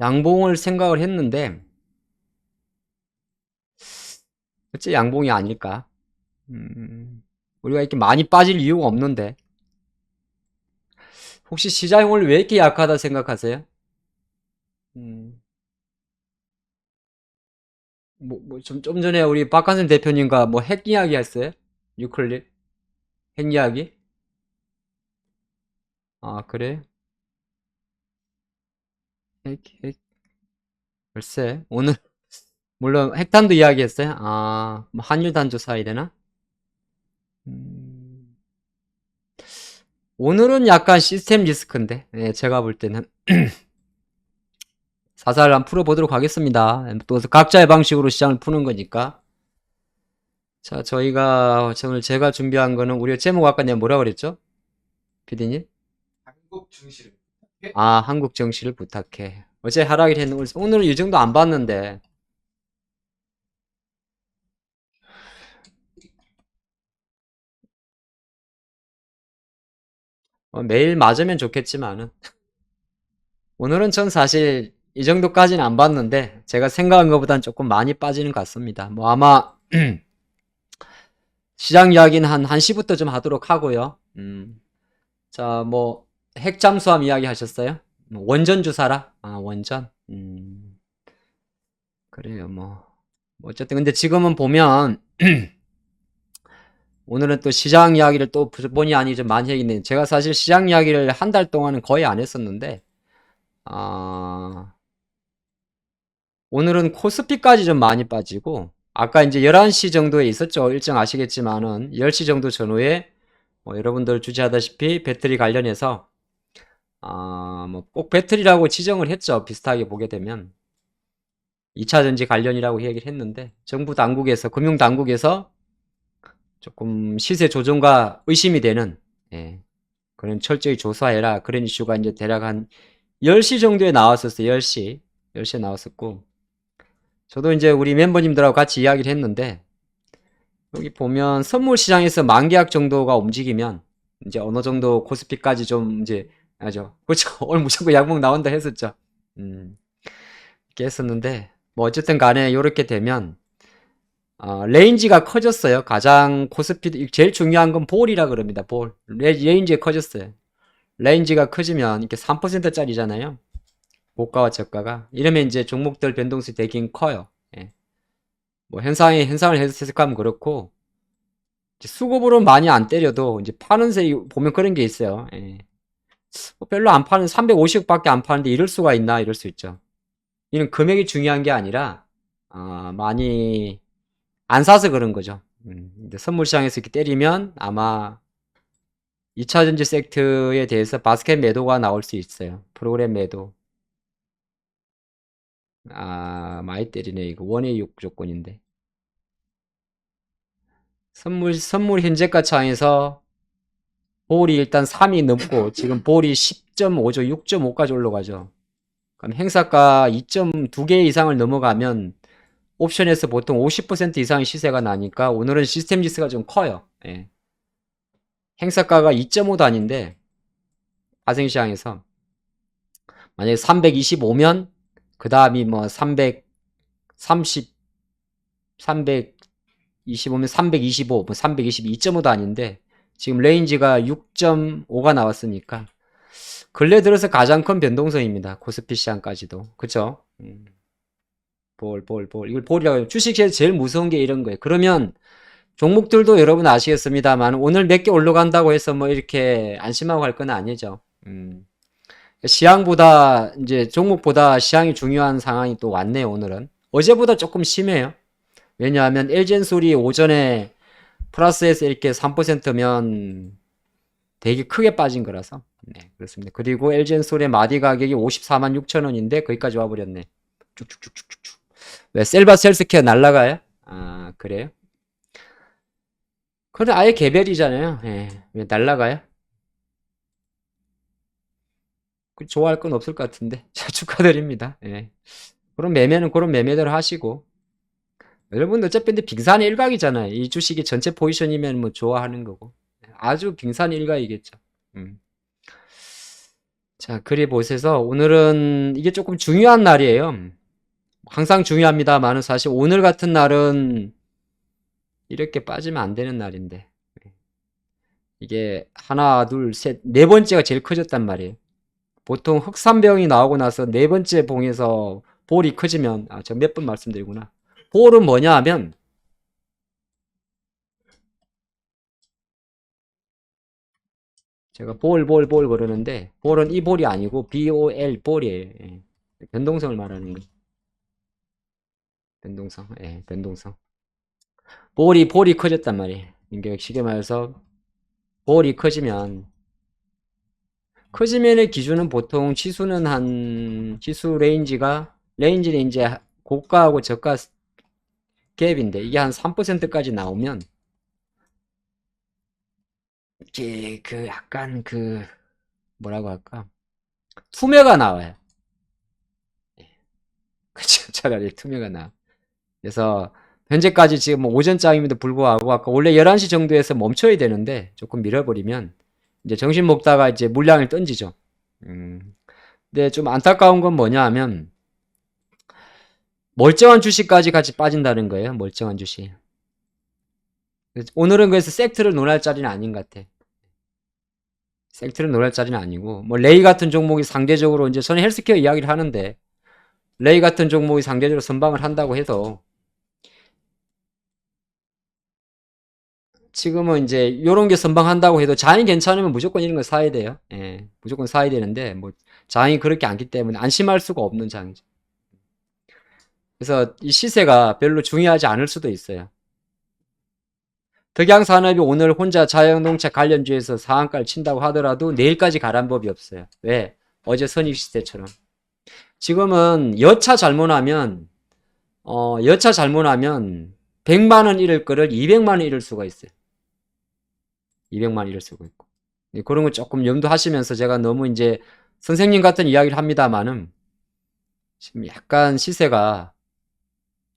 양봉을 생각을 했는데 어째 양봉이 아닐까? 우리가 이렇게 많이 빠질 이유가 없는데 혹시 시장이 오늘 왜 이렇게 약하다 생각하세요? 음, 좀 전에 우리 박한선 대표님과 뭐 핵 이야기 했어요? 유클립? 핵 이야기? 아, 그래? 핵. 글쎄, 오늘, 물론 핵탄두 이야기 했어요? 아, 뭐 한일 단조 사야 되나? 음, 오늘은 약간 시스템 리스크인데, 예, 제가 볼 때는. 사살 한번 풀어보도록 하겠습니다. 또 각자의 방식으로 시장을 푸는 거니까. 자, 오늘 제가 준비한 거는, 우리 제목 아까 내가 뭐라 그랬죠? 피디님? 한국 중시를 부탁해. 아, 한국 정시를 부탁해. 어제 하락을 했는데, 오늘은 이 정도 안 봤는데, 매일 맞으면 좋겠지만은, 오늘은 전 사실 이 정도까지는 안 봤는데, 제가 생각한 것보단 조금 많이 빠지는 것 같습니다. 뭐 아마, 시장 이야기는 한 1시부터 좀 하도록 하고요. 자, 뭐, 핵잠수함 이야기 하셨어요? 뭐 원전 주사라? 아, 원전? 그래요, 뭐. 어쨌든, 근데 지금은 보면, 오늘은 또 시장 이야기를 또 본의 아니 좀 많이 했는데, 제가 사실 시장 이야기를 한 달 동안은 거의 안 했었는데, 아, 오늘은 코스피까지 좀 많이 빠지고, 아까 이제 11시 정도에 있었죠. 일정 아시겠지만은, 10시 정도 전후에, 뭐 여러분들 주시하다시피 배터리 관련해서, 뭐 꼭 배터리라고 지정을 했죠. 비슷하게 보게 되면. 2차전지 관련이라고 얘기를 했는데, 정부 당국에서, 금융 당국에서 조금 시세 조정과 의심이 되는, 예, 그런 철저히 조사해라. 그런 이슈가 이제 대략 한 10시 정도에 나왔었어요. 10시. 10시에 나왔었고. 저도 이제 우리 멤버님들하고 같이 이야기를 했는데, 여기 보면 선물 시장에서 만계약 정도가 움직이면, 이제 어느 정도 코스피까지 좀 이제, 아죠. 그렇죠. 오늘 무조건 양봉 나온다 했었죠. 이렇게 했었는데, 뭐 어쨌든 간에 이렇게 되면, 레인지가 커졌어요. 가장 코스피, 제일 중요한 건 볼이라 그럽니다. 볼. 레인지가 커졌어요. 레인지가 커지면 이렇게 3%짜리잖아요. 고가와 저가가. 이러면 이제 종목들 변동수 되긴 커요. 예. 뭐 현상을 해석하면 그렇고, 수급으로 많이 안 때려도 이제 파는 새 보면 그런 게 있어요. 예. 뭐 별로 안 파는 350밖에 안 파는데 이럴 수가 있나 이럴 수 있죠. 이는 금액이 중요한 게 아니라 많이 안 사서 그런 거죠. 근데 선물 시장에서 이렇게 때리면 아마 2차전지 섹터에 대해서 바스켓 매도가 나올 수 있어요. 프로그램 매도. 많이 때리네. 이거 원의 6 조건인데. 선물 현재가 차에서 볼이 일단 3이 넘고 지금 볼이 10.5죠. 6.5까지 올라가죠. 그럼 행사가 2.2개 이상을 넘어가면 옵션에서 보통 50% 이상의 시세가 나니까 오늘은 시스템 지수가 좀 커요. 예. 행사가가 2.5도 아닌데 파생시장에서 만약에 325면 그 다음이 뭐 330, 325면 325, 뭐 322, 2.5도 아닌데 지금 레인지가 6.5가 나왔으니까 근래 들어서 가장 큰 변동성입니다. 코스피 시장까지도. 그쵸? 볼. 이걸 볼이라고 해요. 주식시에서 제일 무서운 게 이런 거예요. 그러면 종목들도 여러분 아시겠습니다만 오늘 몇 개 올라간다고 해서 뭐 이렇게 안심하고 갈 건 아니죠. 시향보다 이제 종목보다 시향이 중요한 상황이 또 왔네요. 오늘은 어제보다 조금 심해요. 왜냐하면 LG엔솔이 오전에 플러스에서 이렇게 3%면 되게 크게 빠진 거라서. 네, 그렇습니다. 그리고 LG엔솔의 마디 가격이 54만 6천 원인데 거기까지 와버렸네. 쭉쭉쭉쭉쭉. 왜 셀바 셀스케어 날라가요? 아, 그래요? 그래 아예 개별이잖아요. 예, 왜 날라가요? 좋아할 건 없을 것 같은데. 자, 축하드립니다. 예. 그런 매매는 그런 매매대로 하시고. 여러분 어차피 근데 빙산의 일각이잖아요. 이 주식이 전체 포지션이면 뭐 좋아하는 거고. 아주 빙산의 일각이겠죠. 음. 자, 그리 보셔서 오늘은 이게 조금 중요한 날이에요. 항상 중요합니다만은 사실 오늘 같은 날은 이렇게 빠지면 안 되는 날인데 이게 하나, 둘, 셋, 네 번째가 제일 커졌단 말이에요. 보통 흑산병이 나오고 나서 네 번째 봉에서 볼이 커지면 저 몇 번 말씀드리구나. 볼은 뭐냐 하면 제가 볼 그러는데 볼은 이 볼이 아니고 BOL 볼이에요. 예. 변동성을 말하는 거. 변동성. 예, 변동성. 볼이 커졌단 말이에요. 이게 쉽게 말해서 볼이 커지면의 기준은 보통 지수 레인지는 이제 고가하고 저가 갭인데 이게 한 3%까지 나오면 이게 그 약간 그 뭐라고 할까? 투매가 나와요. 그쵸? 차라리 투매가 나. 그래서 현재까지 지금 뭐 오전장임에도 불구하고 아까 원래 11시 정도에서 멈춰야 되는데 조금 밀어버리면 이제 정신 먹다가 이제 물량을 던지죠. 근데 좀 안타까운 건 뭐냐 하면 멀쩡한 주식까지 같이 빠진다는 거예요. 멀쩡한 주식. 오늘은 그래서 섹트를 논할 자리는 아닌 것 같아. 섹트를 논할 자리는 아니고 뭐 레이 같은 종목이 상대적으로 이제 저는 헬스케어 이야기를 하는데 레이 같은 종목이 상대적으로 선방을 한다고 해도 지금은 이제 요런 게 선방한다고 해도 장이 괜찮으면 무조건 이런 거 사야 돼요. 예, 무조건 사야 되는데 뭐 장이 그렇게 않기 때문에 안심할 수가 없는 장이죠. 그래서 이 시세가 별로 중요하지 않을 수도 있어요. 덕양산업이 오늘 혼자 자영농차 관련주에서 상한가를 친다고 하더라도 내일까지 가란 법이 없어요. 왜? 어제 선익시대처럼. 지금은 여차 잘못하면 100만 원 잃을 거를 200만 원 잃을 수가 있어요. 200만 원 잃을 수가 있고. 그런 거 조금 염두하시면서 제가 너무 이제 선생님 같은 이야기를 합니다만은 지금 약간 시세가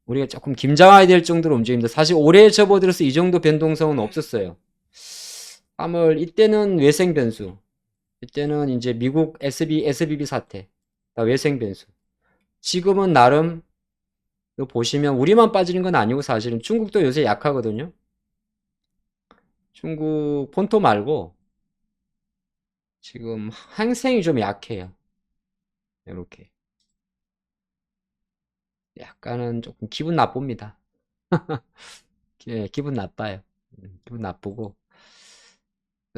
우리가 조금 김장해야 될 정도로 움직입니다. 사실 올해 접어들어서 이 정도 변동성은 없었어요. 3월 이때는 외생 변수. 이때는 이제 미국 SBB 사태. 외생 변수. 지금은 나름 이거 보시면 우리만 빠지는 건 아니고 사실은 중국도 요새 약하거든요. 중국 폰토 말고 지금 항생이 좀 약해요. 이렇게. 약간은 조금 기분 나쁩니다. 예, 기분 나빠요. 기분 나쁘고.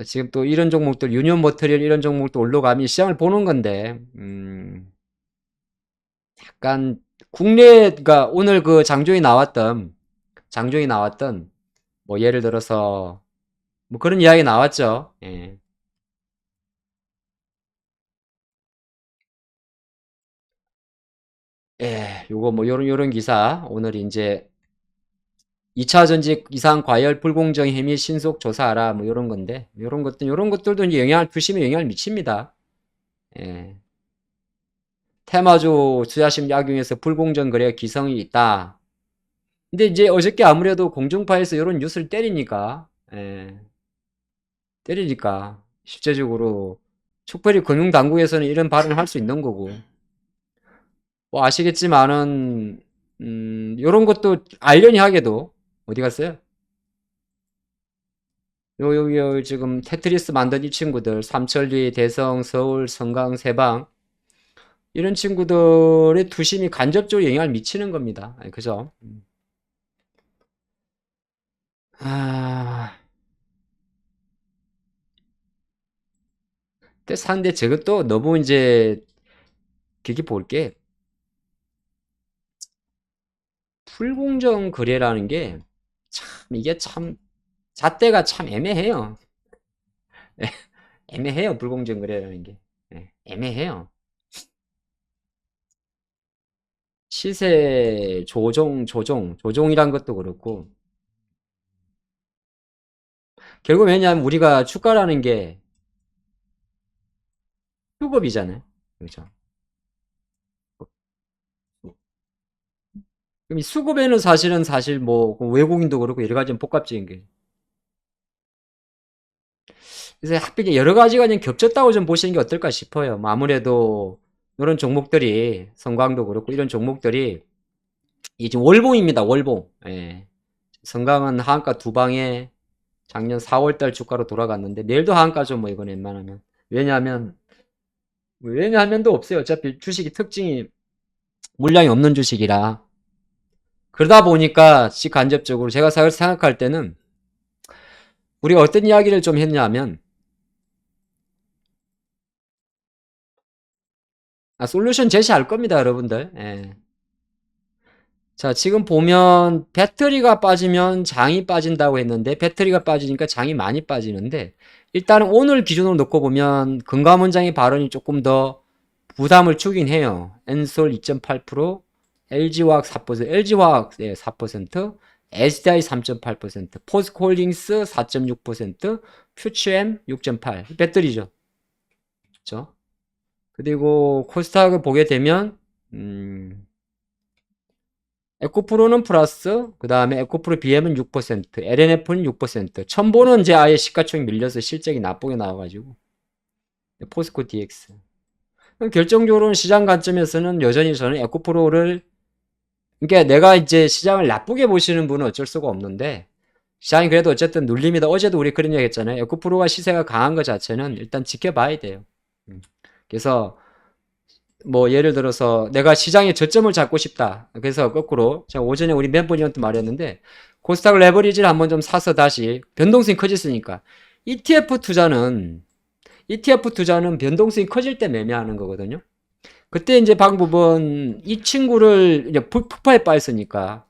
지금 또 이런 종목들, 유니온 머터리얼 이런 종목도 올라가면 시장을 보는 건데, 약간 국내가 오늘 그 장조이 나왔던, 뭐 예를 들어서, 뭐 그런 이야기 나왔죠. 예. 예, 요거 뭐 요런 기사, 오늘 이제 2차 전지 이상 과열 불공정 행위 신속 조사하라, 뭐 요런 건데, 요런 것들도 이제 투심에 영향을 미칩니다. 예. 테마주 투자심 약용에서 불공정 거래 기성이 있다. 근데 이제 어저께 아무래도 공중파에서 이런 뉴스를 예, 때리니까 실제적으로 특별히 금융당국에서는 이런 발언을 할 수 있는 거고 뭐 아시겠지만은 이런 것도 아이러니 하게도 어디 갔어요? 요 지금 테트리스 만든 이 친구들 삼천리, 대성, 서울, 성강, 세방 이런 친구들의 투심이 간접적으로 영향을 미치는 겁니다. 그죠? 아, 근데 상대 저것도 너무 이제 그게 볼게 불공정 거래라는 게 참 이게 참 잣대가 참 애매해요. 애매해요. 불공정 거래라는 게. 애매해요. 시세 조종이란 것도 그렇고 결국 왜냐하면 우리가 주가라는 게 수급이잖아요. 그렇죠? 그럼 이 수급에는 사실 뭐 외국인도 그렇고 여러 가지 복합적인 게 그래서 하필 여러 가지가 그냥 겹쳤다고 좀 보시는 게 어떨까 싶어요. 뭐 아무래도 이런 종목들이 성광도 그렇고 이런 종목들이 이 지금 월봉입니다. 월봉. 예. 성광은 하한가 두 방에 작년 4월달 주가로 돌아갔는데 내일도 하한가죠. 뭐 이건 웬만하면. 왜냐하면도 없어요. 어차피 주식이 특징이 물량이 없는 주식이라. 그러다 보니까 직간접적으로 제가 생각할 때는 우리가 어떤 이야기를 좀 했냐면 솔루션 제시할 겁니다, 여러분들. 예. 자, 지금 보면 배터리가 빠지면 장이 빠진다고 했는데 배터리가 빠지니까 장이 많이 빠지는데 일단은 오늘 기준으로 놓고 보면 금감원장의 발언이 조금 더 부담을 주긴 해요. 엔솔 2.8%, LG화학 4%, LG화학 4%, SDI 3.8%, 포스코홀딩스 4.6%, 퓨처엠 6.8%. 배터리죠. 그렇죠? 그리고 코스닥을 보게 되면 에코프로는 플러스, 그 다음에 에코프로 BM은 6%, LNF는 6%, 첨보는 이제 아예 시가총액 밀려서 실적이 나쁘게 나와가지고 포스코 DX. 결정적으로는 시장 관점에서는 여전히 저는 에코프로를, 그러니까 내가 이제 시장을 나쁘게 보시는 분은 어쩔 수가 없는데 시장이 그래도 어쨌든 눌림이다. 어제도 우리 그런 얘기 했잖아요. 에코프로가 시세가 강한 것 자체는 일단 지켜봐야 돼요. 그래서 뭐 예를 들어서 내가 시장의 저점을 잡고 싶다. 그래서 거꾸로 제가 오전에 우리 멤버님한테 말했는데 코스닥 레버리지를 한번 좀 사서 다시 변동성이 커졌으니까 ETF 투자는 변동성이 커질 때 매매하는 거거든요. 그때 이제 방법은 이 친구를 이제 폭파에 빠졌으니까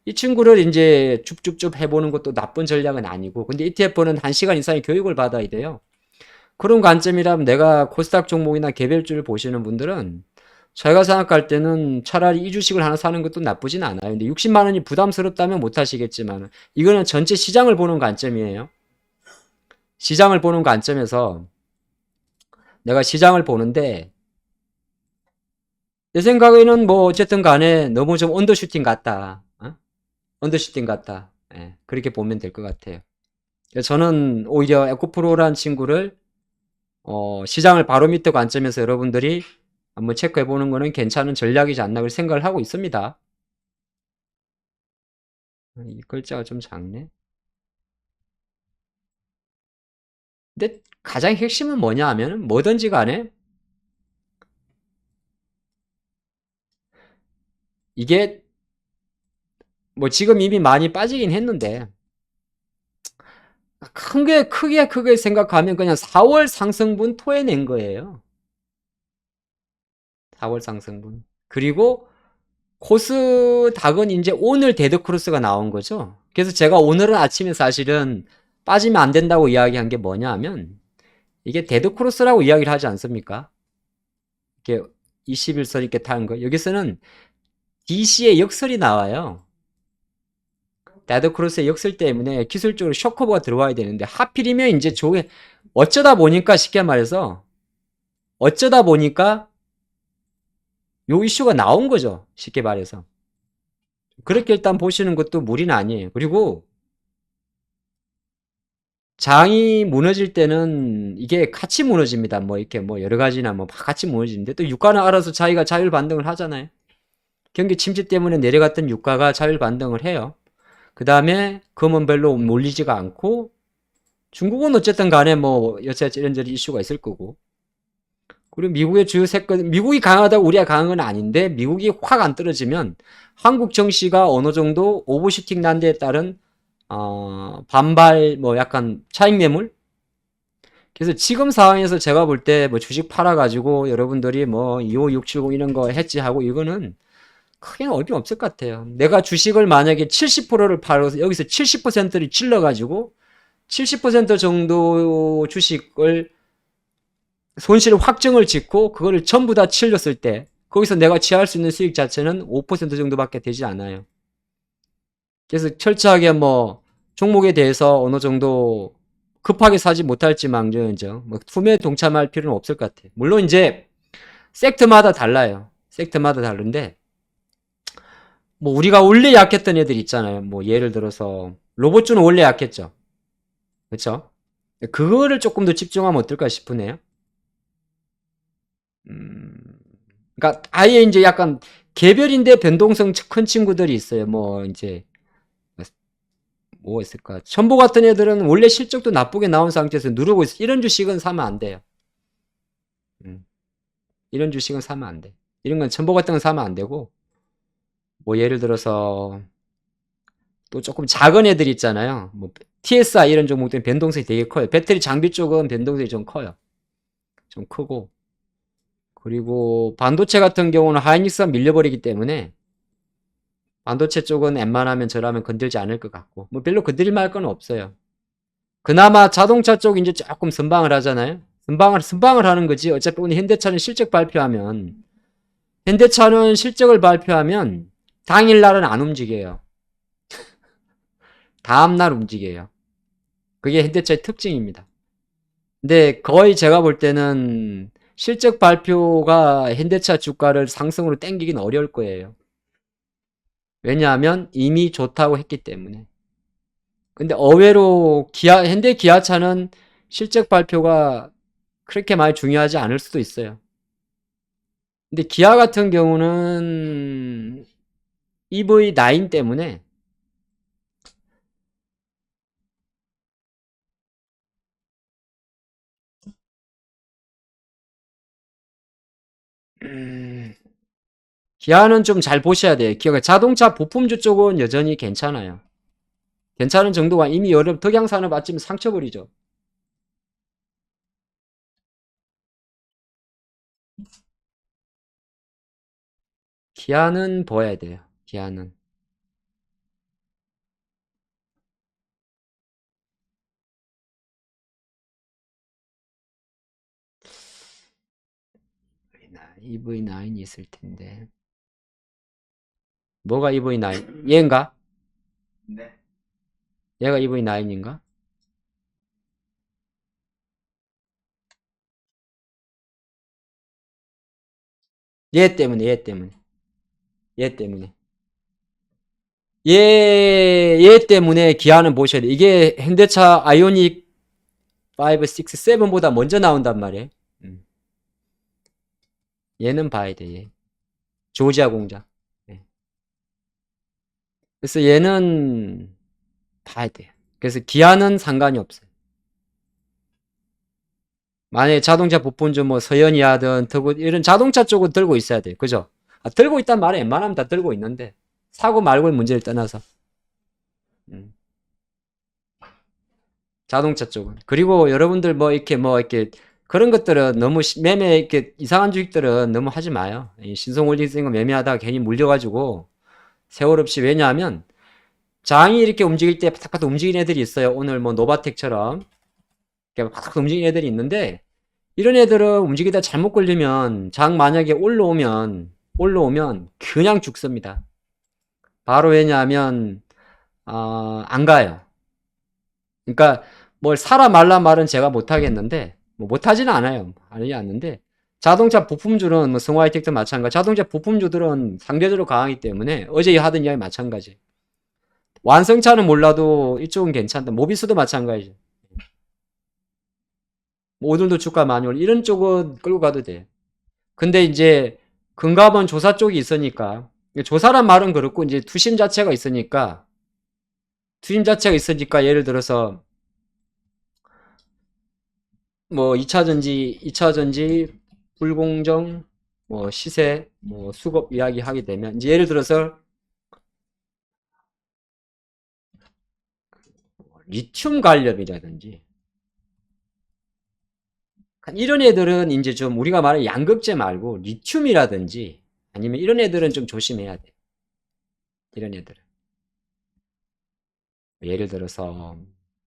이 친구를 이제 줍줍줍 해보는 것도 나쁜 전략은 아니고 근데 ETF는 1시간 이상의 교육을 받아야 돼요. 그런 관점이라면 내가 코스닥 종목이나 개별주를 보시는 분들은 제가 생각할 때는 차라리 이 주식을 하나 사는 것도 나쁘진 않아요. 근데 60만 원이 부담스럽다면 못 하시겠지만 이거는 전체 시장을 보는 관점이에요. 시장을 보는 관점에서 내가 시장을 보는데 내 생각에는 뭐 어쨌든 간에 너무 좀 언더슈팅 같다. 언더슈팅 같다. 예, 그렇게 보면 될 것 같아요. 저는 오히려 에코프로라는 친구를 시장을 바로미터 관점에서 여러분들이 한번 체크해 보는 거는 괜찮은 전략이지 않나 그렇게 생각을 하고 있습니다. 이 글자가 좀 작네. 근데 가장 핵심은 뭐냐 하면 뭐든지 간에 이게 뭐 지금 이미 많이 빠지긴 했는데 크게 생각하면 그냥 4월 상승분 토해낸 거예요. 4월 상승분. 그리고 코스닥은 이제 오늘 데드크로스가 나온 거죠. 그래서 제가 오늘은 아침에 사실은 빠지면 안 된다고 이야기한 게 뭐냐 하면 이게 데드크로스라고 이야기를 하지 않습니까? 이렇게 21선 이렇게 타는 거. 여기서는 DC의 역설이 나와요. 데드크로스의 역설 때문에 기술적으로 쇼커버가 들어와야 되는데 하필이면 이제 어쩌다 보니까 쉽게 말해서 어쩌다 보니까 요 이슈가 나온 거죠. 쉽게 말해서. 그렇게 일단 보시는 것도 무리는 아니에요. 그리고 장이 무너질 때는 이게 같이 무너집니다. 뭐 이렇게 뭐 여러 가지나 뭐 같이 무너지는데 또 유가는 알아서 자기가 자율 반등을 하잖아요. 경기 침체 때문에 내려갔던 유가가 자율 반등을 해요. 그 다음에 금은 별로 몰리지가 않고 중국은 어쨌든 간에 뭐 이런저런 이슈가 있을 거고 그리고 미국의 주요 세권 미국이 강하다고 우리가 강한 건 아닌데 미국이 확 안 떨어지면 한국 정시가 어느 정도 오버슈팅 난 데에 따른 반발 뭐 약간 차익 매물 그래서 지금 상황에서 제가 볼 때 뭐 주식 팔아가지고 여러분들이 뭐 25670 이런 거 해지하고 이거는 크게 어려움 없을 것 같아요. 내가 주식을 만약에 70%를 팔아서 여기서 70%를 찔러가지고 70% 정도 주식을 손실 확정을 짓고 그거를 전부 다 찔렸을 때 거기서 내가 취할 수 있는 수익 자체는 5% 정도밖에 되지 않아요. 그래서 철저하게 뭐 종목에 대해서 어느 정도 급하게 사지 못할지망정 뭐 투매에 동참할 필요는 없을 것 같아요. 물론 이제 섹터마다 달라요. 섹터마다 다른데 뭐 우리가 원래 약했던 애들 있잖아요. 뭐 예를 들어서 로봇주는 원래 약했죠. 그렇죠? 그거를 조금 더 집중하면 어떨까 싶으네요. 그러니까 아예 이제 약간 개별인데 변동성 큰 친구들이 있어요. 뭐 이제 뭐가 있을까? 첨보 같은 애들은 원래 실적도 나쁘게 나온 상태에서 누르고 있어. 이런 주식은 사면 안 돼요. 이런 주식은 사면 안 돼. 이런 건 첨보 같은 건 사면 안 되고, 뭐 예를 들어서 또 조금 작은 애들 있잖아요. 뭐 TSI 이런 종목들은 변동성이 되게 커요. 배터리 장비 쪽은 변동성이 좀 커요. 좀 크고. 그리고 반도체 같은 경우는 하이닉스가 밀려버리기 때문에 반도체 쪽은 웬만하면 저라면 건들지 않을 것 같고, 뭐 별로 건드릴 만할 건 없어요. 그나마 자동차 쪽 이제 조금 선방을 하잖아요. 선방을 하는 거지. 어차피 오늘 현대차는 실적을 발표하면 당일날은 안 움직여요. 다음날 움직여요. 그게 현대차의 특징입니다. 근데 거의 제가 볼 때는 실적 발표가 현대차 주가를 상승으로 땡기긴 어려울 거예요. 왜냐하면 이미 좋다고 했기 때문에. 근데 의외로 현대 기아차는 실적 발표가 그렇게 많이 중요하지 않을 수도 있어요. 근데 기아 같은 경우는 EV9 때문에 기아는 좀 잘 보셔야 돼요. 기아가 자동차 부품주 쪽은 여전히 괜찮아요. 괜찮은 정도가 이미 여러 덕양산업 아침에 상처버리죠. 기아는 봐야 돼요. 기아는. EV9 있을 텐데. 뭐가 EV9? 얘인가? 네. 얘가 EV9인가? 얘 때문에, 얘 때문에. 얘 때문에. 얘 때문에 기아는 보셔야 돼. 이게 현대차 아이오닉 5, 6, 7보다 먼저 나온단 말이에요. 얘는 봐야 돼, 얘. 조지아 공장. 네. 그래서 얘는 봐야 돼요. 그래서 기아는 상관이 없어요. 만약에 자동차 부품주 뭐 서현이 하든 터고 이런 자동차 쪽은 들고 있어야 돼요. 그죠? 들고 있단 말에 웬만하면 다 들고 있는데 사고 말고의 문제를 떠나서 자동차 쪽은. 그리고 여러분들 뭐 이렇게 그런 것들은 너무 매매 이렇게 이상한 주식들은 너무 하지 마요. 신성올리생거 매매하다가 괜히 물려가지고 세월 없이. 왜냐하면 장이 이렇게 움직일 때 바닥바닥 움직이는 애들이 있어요. 오늘 뭐 노바텍처럼 이렇게 바닥 움직이는 애들이 있는데 이런 애들은 움직이다 잘못 걸리면 장 만약에 올라오면 그냥 죽습니다. 바로. 왜냐하면 안 가요. 그러니까 뭘 사라 말라 말은 제가 못하겠는데 뭐 못하지는 않아요. 아니지 않는데 자동차 부품주는 뭐 성화이텍도 마찬가지. 자동차 부품주들은 상대적으로 강하기 때문에 어제 하던 이야기 마찬가지. 완성차는 몰라도 이쪽은 괜찮다. 모비스도 마찬가지죠. 뭐 오늘도 주가 많이 올라. 이런 쪽은 끌고 가도 돼. 근데 이제 금감원 조사 쪽이 있으니까 조사란 말은 그렇고 이제 투심 자체가 있으니까 예를 들어서 뭐 2차전지 불공정 뭐 시세 뭐 수급 이야기 하게 되면 이제 예를 들어서 리튬 관련이라든지 이런 애들은 이제 좀 우리가 말하는 양극재 말고 리튬이라든지 아니면 이런 애들은 좀 조심해야 돼. 이런 애들은. 예를 들어서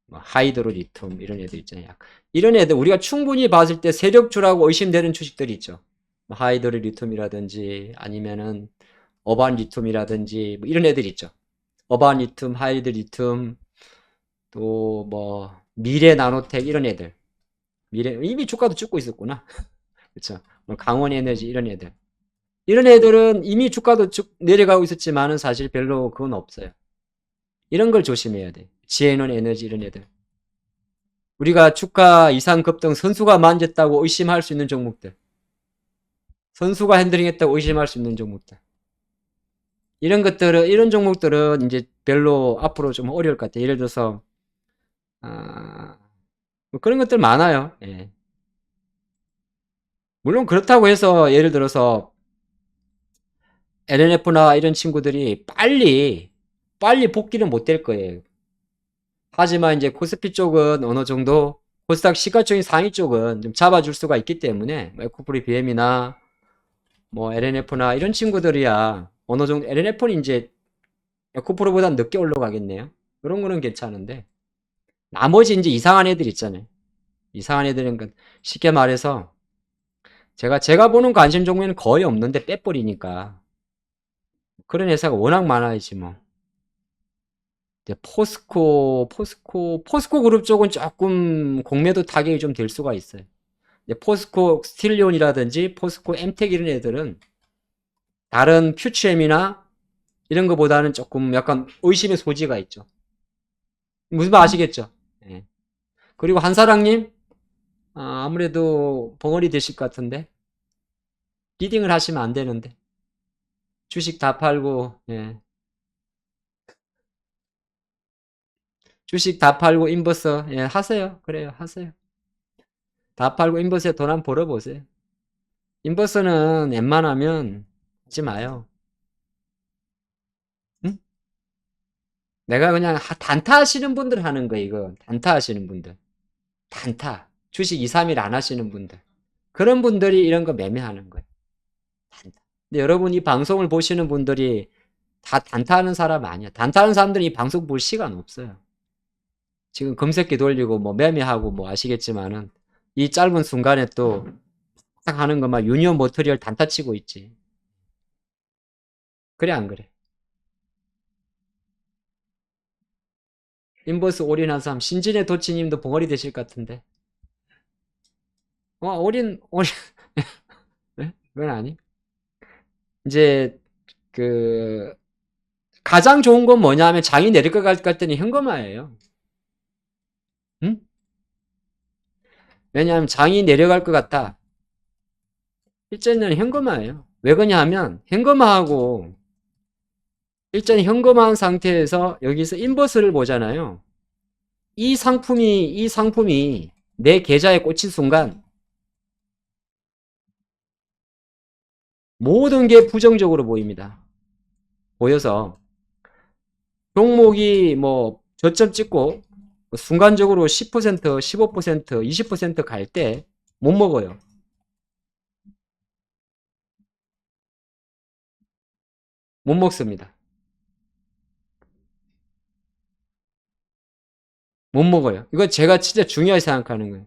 뭐 하이드로 리튬 이런 애들 있잖아요. 이런 애들 우리가 충분히 봤을 때 세력주라고 의심되는 주식들이 있죠. 뭐 하이드로 리튬이라든지 아니면은 어반 리튬이라든지 뭐 이런 애들 있죠. 어반 리튬, 하이드 리튬, 또 뭐 미래 나노텍 이런 애들. 이미 주가도 찍고 있었구나. 그렇죠. 뭐 강원 에너지 이런 애들. 이런 애들은 이미 주가도 쭉 내려가고 있었지만은 사실 별로 그건 없어요. 이런 걸 조심해야 돼. 지에논 에너지 이런 애들. 우리가 주가 이상 급등 선수가 만졌다고 의심할 수 있는 종목들. 선수가 핸들링했다고 의심할 수 있는 종목들. 이런 종목들은 이제 별로 앞으로 좀 어려울 것 같아요. 예를 들어서, 뭐 그런 것들 많아요. 예. 물론 그렇다고 해서 예를 들어서 LNF나 이런 친구들이 빨리 복귀는 못 될 거예요. 하지만 이제 코스피 쪽은 어느 정도 코스닥 시가총액 상위 쪽은 좀 잡아줄 수가 있기 때문에 에코프리 BM이나 뭐 LNF나 이런 친구들이야 어느 정도 LNF는 이제 에코프로보다 늦게 올라가겠네요. 그런 거는 괜찮은데 나머지 이제 이상한 애들 있잖아요. 이상한 애들은 쉽게 말해서 제가 보는 관심 종목에는 거의 없는데 빼버리니까 그런 회사가 워낙 많아야지 뭐. 포스코 그룹 쪽은 조금 공매도 타격이 좀 될 수가 있어요. 포스코 스틸리온이라든지 포스코 엠텍 이런 애들은 다른 퓨처엠이나 이런 거보다는 조금 약간 의심의 소지가 있죠. 무슨 말 아시겠죠? 예. 그리고 한사랑님, 아무래도 벙어리 되실 것 같은데 리딩을 하시면 안 되는데 주식 다 팔고 예. 주식 다 팔고 인버스 예, 하세요. 그래요. 하세요. 다 팔고 인버스에 돈 한번 벌어보세요. 인버스는 웬만하면 하지 마요. 응? 내가 그냥 단타 하시는 분들 하는 거 이거. 단타 하시는 분들. 단타. 주식 2, 3일 안 하시는 분들. 그런 분들이 이런 거 매매하는 거예요. 단타. 근데 여러분 이 방송을 보시는 분들이 다 단타하는 사람 아니야. 단타하는 사람들은 이 방송 볼 시간 없어요. 지금 검색기 돌리고 뭐 매매하고 뭐 아시겠지만은 이 짧은 순간에 또 딱 하는 거 막 유니온 머터리얼 단타 치고 있지. 그래 안 그래? 인버스 올인한 사람 신진의 도치님도 벙어리 되실 것 같은데. 올인 네? 그건 아니. 이제 그 가장 좋은 건 뭐냐 하면 장이 내릴 것 같을 때는 현금화예요. 응? 왜냐하면 장이 내려갈 것 같다. 일제는 현금화예요. 왜 그러냐 하면 현금화하고 일전 현금화한 상태에서 여기서 인버스를 보잖아요. 이 상품이 내 계좌에 꽂힌 순간 모든 게 부정적으로 보입니다. 보여서 종목이 뭐 저점 찍고 순간적으로 10%, 15%, 20%갈 때 못 먹어요. 못 먹습니다. 못 먹어요. 이거 제가 진짜 중요하게 생각하는 거예요.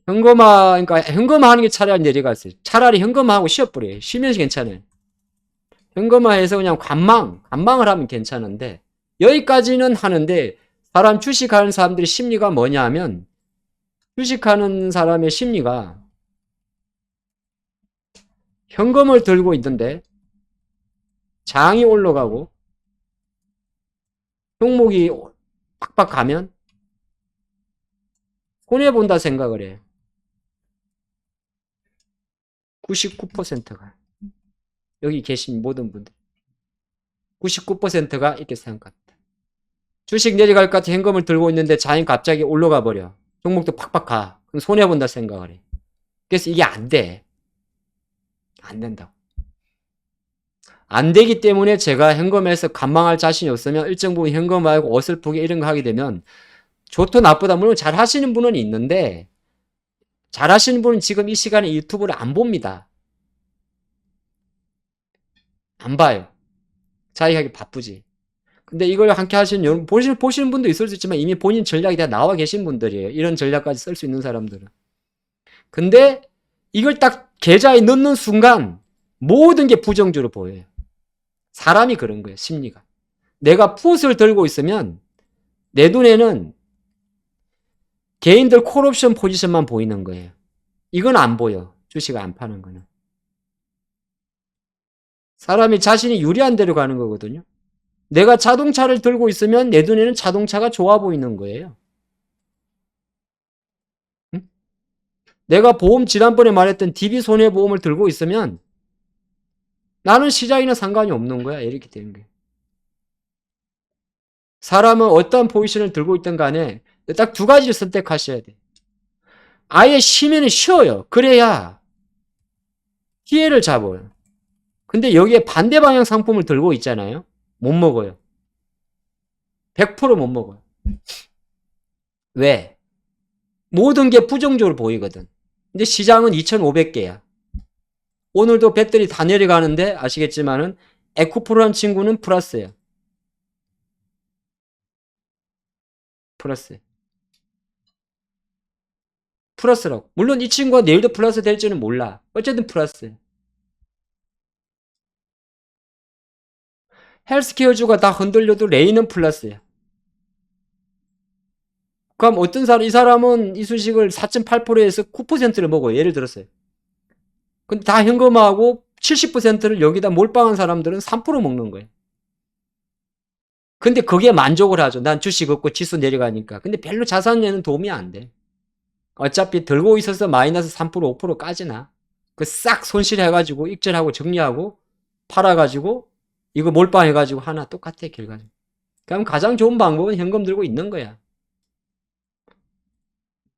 그러니까 현금화하는 게 차라리 내려갔어요. 차라리 현금화하고 쉬어버려요. 쉬면서 괜찮아요. 현금화해서 그냥 관망을 하면 괜찮은데 여기까지는 하는데 사람 주식하는 사람들의 심리가 뭐냐 하면 주식하는 사람의 심리가 현금을 들고 있는데 장이 올라가고 종목이 팍팍 가면 손해본다 생각을 해요. 99%가 여기 계신 모든 분들 99%가 이렇게 생각합니다. 주식 내려갈 것 같아 현금을 들고 있는데 장이 갑자기 올라가 버려. 종목도 팍팍 가. 그럼 손해본다 생각을 해. 그래서 이게 안 돼. 안 된다고. 안 되기 때문에 제가 현금에서 관망할 자신이 없으면 일정 부분 현금화하고 어설프게 이런 거 하게 되면 좋다 나쁘다 물론 잘 하시는 분은 있는데 잘 하시는 분은 지금 이 시간에 유튜브를 안 봅니다. 안 봐요. 자기하기 바쁘지. 근데 이걸 함께 하시는 여러분 보시는 분도 있을 수 있지만 이미 본인 전략이 다 나와 계신 분들이에요. 이런 전략까지 쓸 수 있는 사람들은. 근데 이걸 딱 계좌에 넣는 순간 모든 게 부정적으로 보여요. 사람이 그런 거예요. 심리가. 내가 풋을 들고 있으면 내 눈에는 개인들 콜옵션 포지션만 보이는 거예요. 이건 안 보여. 주식을 안 파는 거는. 사람이 자신이 유리한 대로 가는 거거든요. 내가 자동차를 들고 있으면 내 눈에는 자동차가 좋아 보이는 거예요. 내가 보험 지난번에 말했던 DB 손해보험을 들고 있으면 나는 시장이나 상관이 없는 거야. 이렇게 되는 거야. 사람은 어떤 포지션을 들고 있든 간에 딱 두 가지를 선택하셔야 돼. 아예 쉬면 쉬어요. 그래야 기회를 잡아요. 근데 여기에 반대 방향 상품을 들고 있잖아요. 못 먹어요. 100% 못 먹어요. 왜? 모든 게 부정적으로 보이거든. 근데 시장은 2,500개야. 오늘도 배터리 다 내려가는데 아시겠지만은 에코프로란 친구는 플러스예요. 플러스. 플러스라고. 물론 이 친구가 내일도 플러스 될지는 몰라. 어쨌든 플러스. 헬스케어주가 다 흔들려도 레이는 플러스야. 그럼 어떤 사람, 이 사람은 이쑤식을 4.8%에서 9%를 먹어요. 예를 들었어요. 근데 다 현금화하고 70%를 여기다 몰빵한 사람들은 3% 먹는 거예요. 근데 그게 만족을 하죠. 난 주식 없고 지수 내려가니까. 근데 별로 자산에는 도움이 안 돼. 어차피 들고 있어서 마이너스 3% 5%까지나. 그 싹 손실해가지고 익절하고 정리하고 팔아가지고 이거 몰빵해가지고 하나 똑같아 결과는. 그럼 가장 좋은 방법은 현금 들고 있는 거야.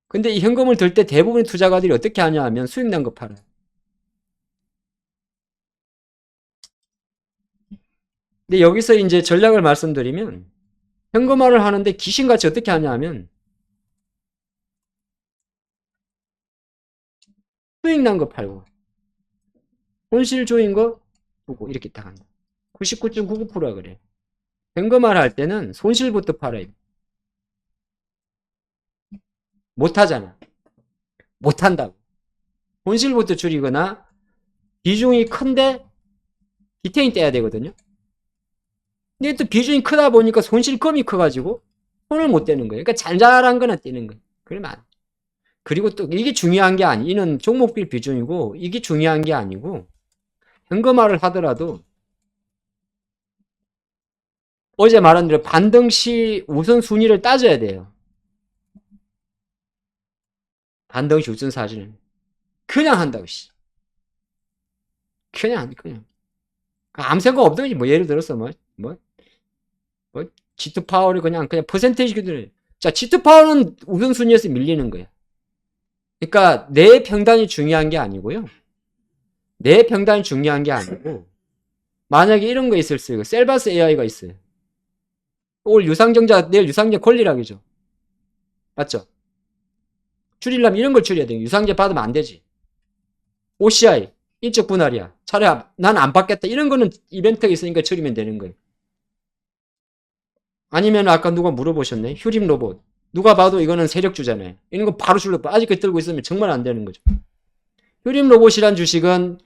근데 이 현금을 들 때 대부분의 투자가들이 어떻게 하냐 하면 수익 난 거 팔아요. 근데 여기서 이제 전략을 말씀드리면 현금화를 하는데 귀신같이 어떻게 하냐 하면 수익 난 거 팔고 손실 조인 거 보고 이렇게 딱 한다. 99.99%가 그래. 현금화를 할 때는 손실부터 팔아야 돼. 못하잖아. 못한다고. 손실부터 줄이거나 비중이 큰데 디테인 떼야 되거든요. 근데 또 비중이 크다 보니까 손실금이 커가지고 손을 못 떼는 거예요. 그러니까 잘잘한 거나 떼는 거예요. 그러면 안 돼. 그리고 또 이게 중요한 게 아니, 이는 종목별 비중이고 이게 중요한 게 아니고 현금화를 하더라도 어제 말한 대로 반등 시 우선순위를 따져야 돼요. 반등 시 우선순위는 그냥 한다고 씨. 그냥 아무 생각 없든지 뭐 예를 들어서 뭐 지투 파월이 그냥 퍼센테이지 기준으로 자 지투 파월은 우선순위에서 밀리는 거예요. 그러니까 내 평단이 중요한 게 아니고요. 내 평단이 중요한 게 아니고 만약에 이런 거 있을 수 있어요. 셀바스 AI가 있어요. 오늘 유상증자 내일 유상증자 권리락이죠. 맞죠? 줄이려면 이런 걸 줄여야 돼요. 유상증자 받으면 안 되지. OCI 인적 분할이야. 차라리 난 안 받겠다. 이런 거는 이벤트가 있으니까 줄이면 되는 거예요. 아니면 아까 누가 물어보셨네. 휴림 로봇. 누가 봐도 이거는 세력주잖아요. 이런 거 바로 줄여. 아직까지 들고 있으면 정말 안 되는 거죠. 휴림 로봇이란 주식은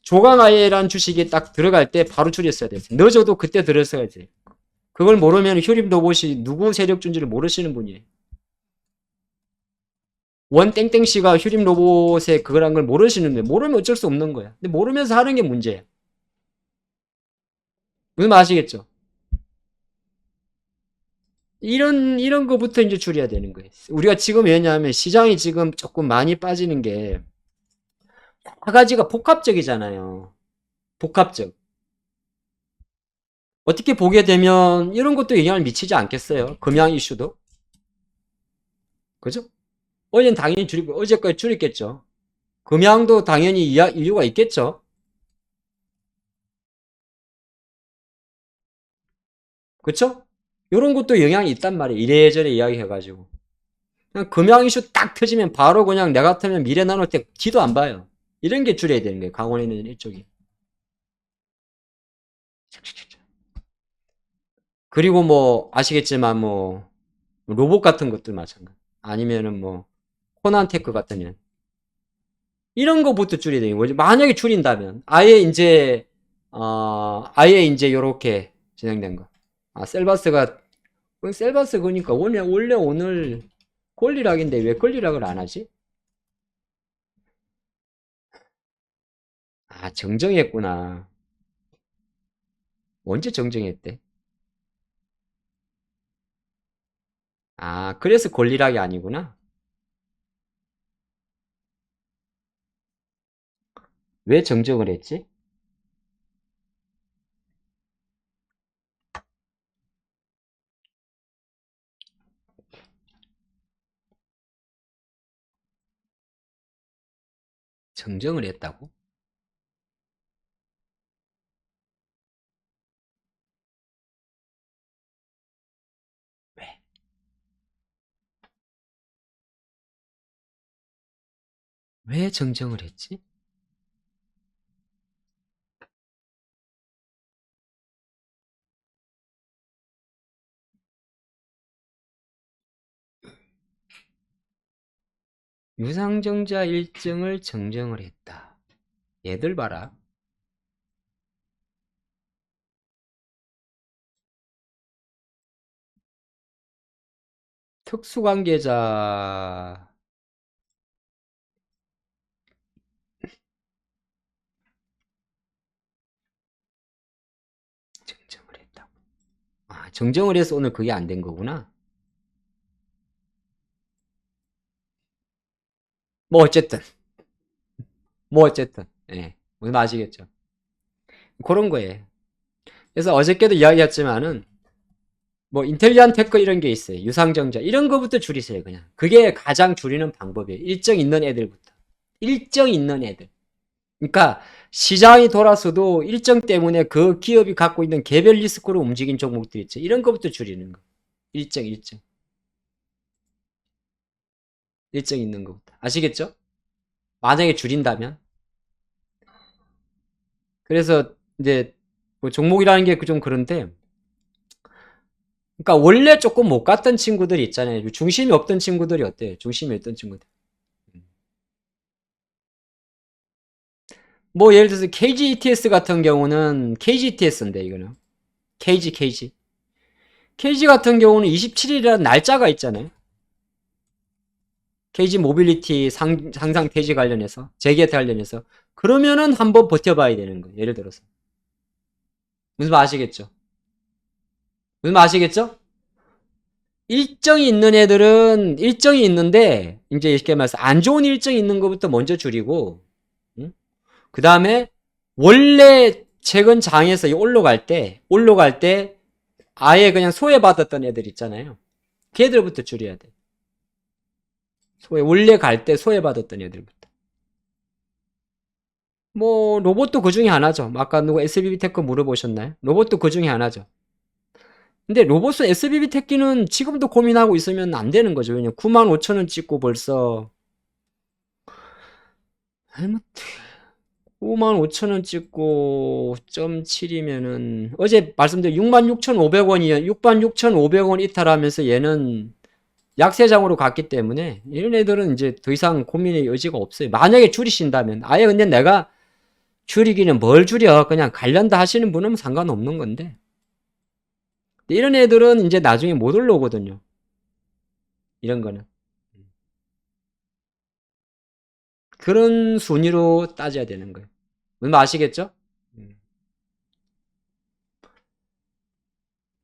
조강아이란 주식이 딱 들어갈 때 바로 줄였어야 돼요. 늦어도 그때 들었어야지. 그걸 모르면 휴림 로봇이 누구 세력주인지를 모르시는 분이에요. 원땡땡씨가 휴림 로봇에 그거란 걸 모르시는데 모르면 어쩔 수 없는 거야. 근데 모르면서 하는 게 문제야. 무슨 말 아시겠죠? 이런 거부터 이제 줄여야 되는 거예요. 우리가 지금 왜냐하면 시장이 지금 조금 많이 빠지는 게 여러 가지가 복합적이잖아요. 복합적. 어떻게 보게 되면 이런 것도 영향을 미치지 않겠어요? 금양 이슈도. 그죠? 어제는 당연히 줄이고 어제까지 줄였겠죠. 금양도 당연히 이유가 있겠죠. 그쵸? 이런 것도 영향이 있단 말이에요. 이래저래 이야기해가지고. 그냥 금양 이슈 딱 터지면 바로 그냥 내 같으면 미래 나눌 때 뒤도 안 봐요. 이런 게 줄여야 되는 거예요. 강원에 있는 이쪽이. 그리고 뭐 아시겠지만 뭐 로봇 같은 것들 마찬가지. 아니면은 뭐 코난테크 같으면 이런 거부터 줄여야 되는 거죠. 만약에 줄인다면 아예 이제 요렇게 진행된 거. 아 셀바스가 셀바스 그러니까 원래 오늘 권리락인데 왜 권리락을 안 하지? 아 정정했구나. 언제 정정했대? 아 그래서 권리락이 아니구나. 왜 정정을 했지? 정정을 했다고? 왜? 왜 정정을 했지? 유상증자 일정을 정정을 했다. 얘들 봐라. 특수관계자 정정을 했다고. 아, 정정을 해서 오늘 그게 안 된 거구나. 뭐 어쨌든 예, 무슨 아시겠죠? 그런 거예요. 그래서 어저께도 이야기했지만은 뭐 인텔리안 테크 이런 게 있어요. 유상정자 이런 거부터 줄이세요. 그냥 그게 가장 줄이는 방법이에요. 일정 있는 애들부터. 일정 있는 애들. 그러니까 시장이 돌아서도 일정 때문에 그 기업이 갖고 있는 개별 리스크로 움직인 종목들 있죠. 이런 거부터 줄이는 거. 일정 일정 있는 거부터. 아시겠죠? 만약에 줄인다면. 그래서 이제 뭐 종목이라는 게 좀 그런데, 그러니까 원래 조금 못 갔던 친구들이 있잖아요. 중심이 없던 친구들이 어때요? 중심이 없던 친구들. 뭐 예를 들어서 KGETS 같은 경우는 KGETS인데 이거는 KG 같은 경우는 27일이라는 날짜가 있잖아요. KG 모빌리티 상장 폐지 관련해서 재개태 관련해서 그러면은 한번 버텨봐야 되는 거예요. 예를 들어서 무슨 말 아시겠죠? 무슨 말 아시겠죠? 일정이 있는 애들은 일정이 있는데 이제 이렇게 말해서 안 좋은 일정이 있는 것부터 먼저 줄이고, 응? 그 다음에 원래 최근 장에서 올라갈 때 아예 그냥 소외받았던 애들 있잖아요. 걔들부터 줄여야 돼. 원래 갈 때 소외받았던 애들부터. 뭐 로봇도 그 중에 하나죠. 아까 누가 SBB 테크 물어보셨나요? 로봇도 그 중에 하나죠. 근데 로봇은 SBB 테크는 지금도 고민하고 있으면 안 되는 거죠. 왜냐면 95,000원 찍고 벌써 55,000원 찍고 0.7이면은 어제 말씀드린 66,500원이요. 66,500원 이탈하면서 얘는 약세장으로 갔기 때문에 이런 애들은 이제 더 이상 고민의 여지가 없어요. 만약에 줄이신다면 아예 근데 내가 줄이기는 뭘 줄여 그냥 관련다 하시는 분은 상관없는 건데 이런 애들은 이제 나중에 못 올라오거든요. 이런 거는 그런 순위로 따져야 되는 거예요. 뭔 아시겠죠?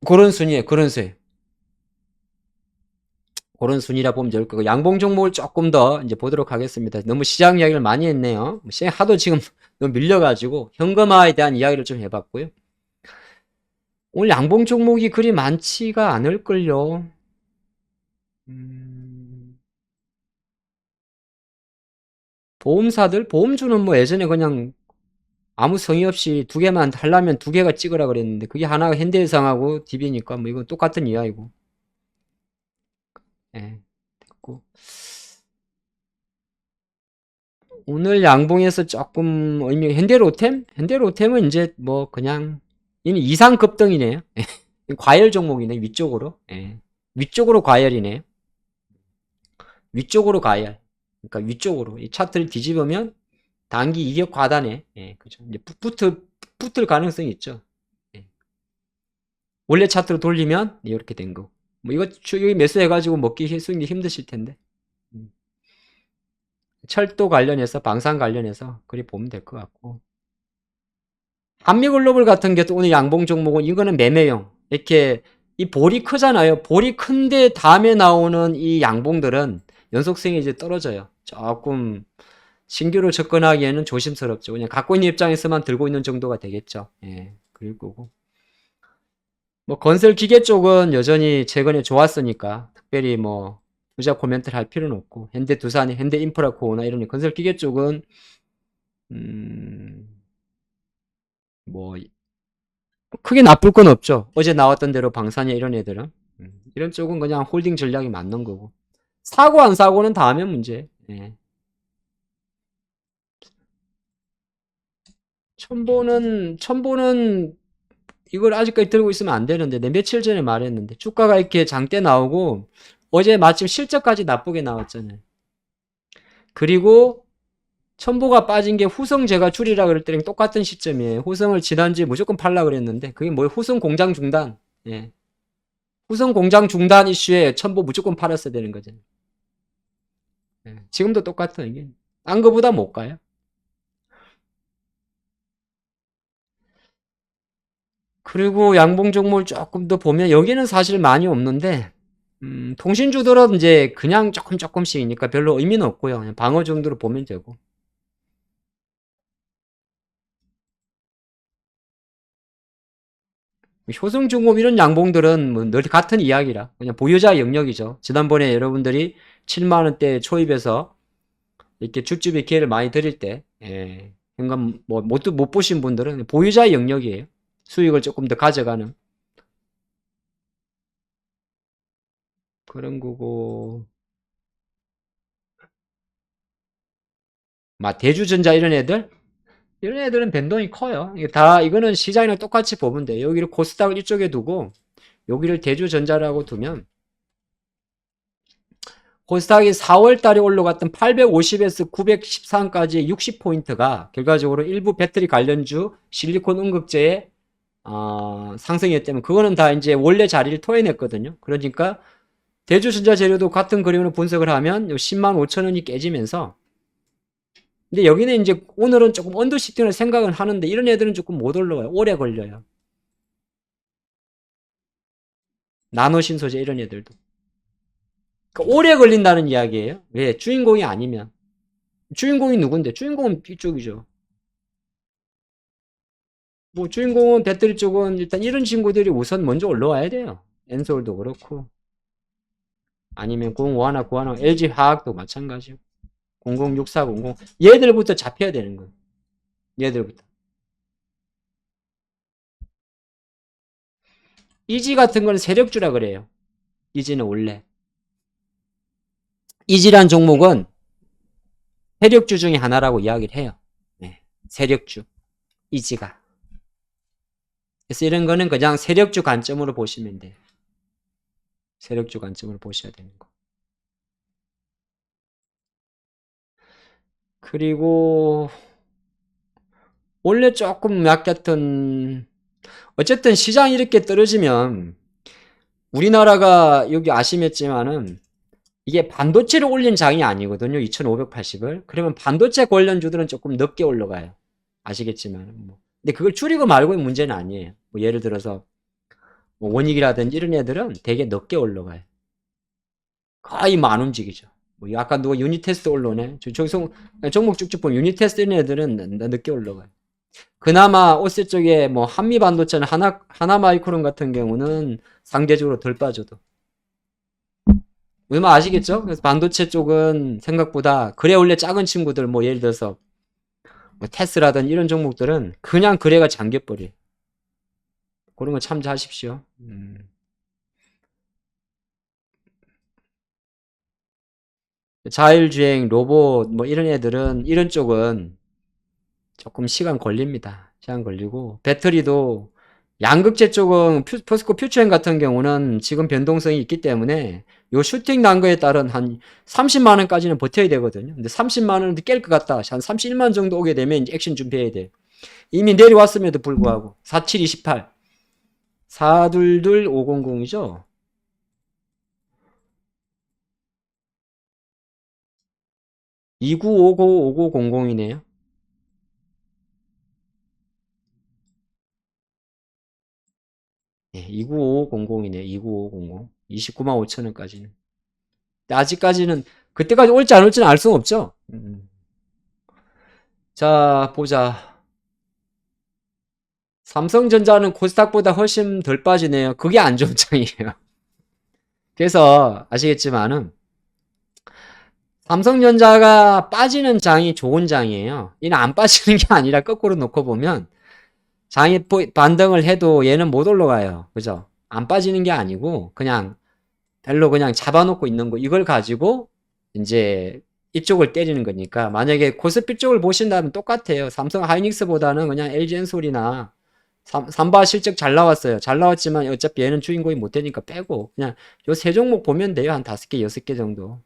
그런 순위에 그런 순위. 그런 순위라 보면 좋을 거고 양봉 종목을 조금 더 이제 보도록 하겠습니다. 너무 시장 이야기를 많이 했네요. 시장 하도 지금 너무 밀려가지고 현금화에 대한 이야기를 좀 해봤고요. 오늘 양봉 종목이 그리 많지가 않을걸요. 보험사들 보험주는 뭐 예전에 그냥 아무 성의 없이 두 개만 하려면 두 개가 찍으라 그랬는데 그게 하나가 현대해상하고 DB니까 뭐 이건 똑같은 이야기고. 예, 됐고. 오늘 양봉에서 조금 의미 현대로템? 현대로템은 이제 뭐 그냥 이는 이상 급등이네요. 과열 종목이네 위쪽으로. 예. 위쪽으로 과열이네요. 위쪽으로 과열. 그러니까 위쪽으로 이 차트를 뒤집으면 단기 이격 과단에 예, 그죠. 이제 붙을 가능성이 있죠. 예. 원래 차트로 돌리면 이렇게 된 거. 뭐 이거 여기 매수해가지고 먹기 쓰기 힘드실 텐데. 철도 관련해서 방산 관련해서 그리 보면 될 것 같고. 한미글로벌 같은 경우 오늘 양봉 종목은 이거는 매매용. 이렇게 이 볼이 크잖아요. 볼이 큰데 다음에 나오는 이 양봉들은 연속성이 이제 떨어져요. 조금 신규로 접근하기에는 조심스럽죠. 그냥 갖고 있는 입장에서만 들고 있는 정도가 되겠죠. 예, 그럴 거고. 뭐 건설 기계 쪽은 여전히 최근에 좋았으니까 특별히 뭐 투자 코멘트를 할 필요는 없고, 현대 두산이 현대 인프라코어나 이런 건설 기계 쪽은 뭐 크게 나쁠 건 없죠. 어제 나왔던 대로 방산이나 이런 애들은 이런 쪽은 그냥 홀딩 전략이 맞는 거고, 사고 안 사고는 다음에 문제. 예. 첨보는 이걸 아직까지 들고 있으면 안 되는데, 내 며칠 전에 말했는데 주가가 이렇게 장대 나오고 어제 마침 실적까지 나쁘게 나왔잖아요. 그리고 첨보가 빠진 게 후성 제가 줄이라 그럴 때랑 똑같은 시점이에요. 후성을 지난주에 무조건 팔라 그랬는데 그게 뭐예요? 후성 공장 중단. 예. 후성 공장 중단 이슈에 첨보 무조건 팔았어야 되는 거잖아요. 예. 지금도 똑같은 이게 딴 거보다 못 가요. 그리고 양봉 종목을 조금 더 보면 여기는 사실 많이 없는데 통신주들은 이제 그냥 조금씩이니까 별로 의미는 없고요. 그냥 방어 정도로 보면 되고. 효성중공 이런 양봉들은 뭐 늘 같은 이야기라 그냥 보유자 영역이죠. 지난번에 여러분들이 7만원대 초입에서 이렇게 줍줍이 기회를 많이 드릴 때, 예, 현금 못 보신 분들은 보유자 영역이에요. 수익을 조금 더 가져가는 그런 거고. 막 대주전자 이런 애들은 변동이 커요. 이게 다 이거는 시장이랑 똑같이 보면 돼요. 여기를 코스닥을 이쪽에 두고 여기를 대주전자라고 두면 코스닥이 4월 달에 올라갔던 850에서 913까지의 60포인트가 결과적으로 일부 배터리 관련주 실리콘 응급제의 상승이었기 때문에 그거는 다 이제 원래 자리를 토해냈거든요. 그러니까 대주전자 재료도 같은 그림으로 분석을 하면 10만 5천 원이 깨지면서, 근데 여기는 이제 오늘은 조금 언더시팅을 생각은 하는데 이런 애들은 조금 못 올라가요. 오래 걸려요. 나노신소재 이런 애들도. 그러니까 오래 걸린다는 이야기예요. 왜? 주인공이 아니면. 주인공이 누군데? 주인공은 이쪽이죠. 뭐 주인공은 배터리 쪽은 일단 이런 친구들이 우선 먼저 올라와야 돼요. 엔솔도 그렇고 아니면 05하나 91 LG화학도 마찬가지고 006400 얘들부터 잡혀야 되는 거예요. 얘들부터. 이지 같은 건 세력주라 그래요. 이지는 원래. 이지란 종목은 세력주 중에 하나라고 이야기를 해요. 네, 세력주. 이지가. 그래서 이런 거는 그냥 세력주 관점으로 보시면 돼요. 세력주 관점으로 보셔야 되는 거. 그리고 원래 조금 약했던, 어쨌든 시장이 이렇게 떨어지면 우리나라가 여기 아시겠지만은 이게 반도체를 올린 장이 아니거든요. 2580을. 그러면 반도체 관련주들은 조금 늦게 올라가요. 아시겠지만 뭐. 근데 그걸 줄이고 말고의 문제는 아니에요. 뭐 예를 들어서 뭐 원익이라든지 이런 애들은 되게 늦게 올라가요. 거의 안 움직이죠. 뭐 약간 누가 유닛 테스트 올라오네. 종목 쭉쭉 보면 유닛 테스트 이런 애들은 늦게 올라가요. 그나마 오세 쪽에 뭐 한미 반도체는 하나 마이크론 같은 경우는 상대적으로 덜 빠져도. 무슨 말 아시겠죠? 그래서 반도체 쪽은 생각보다 그래 원래 작은 친구들 뭐 예를 들어서 뭐 테스라든 이런 종목들은 그냥 거래가 잠겨버려. 그런 거 참조하십시오. 자율주행, 로봇 뭐 이런 애들은 이런 쪽은 조금 시간 걸립니다. 시간 걸리고 배터리도 양극재 쪽은 포스코 퓨처엠 같은 경우는 지금 변동성이 있기 때문에 요 슈팅 난 거에 따른 한 30만 원까지는 버텨야 되거든요. 근데 30만 원은 깰 것 같다. 한 31만 정도 오게 되면 이제 액션 준비해야 돼. 이미 내려왔음에도 불구하고 4728 422500이죠. 2950-5900이네요. 예, 295500이네. 295500. 29만 5천 원까지는. 아직까지는 그때까지 올지 안 올지는 알 수는 없죠. 자, 보자. 삼성전자는 코스닥보다 훨씬 덜 빠지네요. 그게 안 좋은 장이에요. 그래서 아시겠지만은 삼성전자가 빠지는 장이 좋은 장이에요. 얘는 안 빠지는 게 아니라 거꾸로 놓고 보면 장이 반등을 해도 얘는 못 올라가요. 그죠? 안 빠지는 게 아니고 그냥 별로 그냥 잡아놓고 있는 거 이걸 가지고 이제 이쪽을 때리는 거니까 만약에 코스피 쪽을 보신다면 똑같아요. 삼성 하이닉스보다는 그냥 LG엔솔이나 삼바 실적 잘 나왔어요. 잘 나왔지만 어차피 얘는 주인공이 못 되니까 빼고 그냥 요 세 종목 보면 돼요. 한 5개, 6개 정도.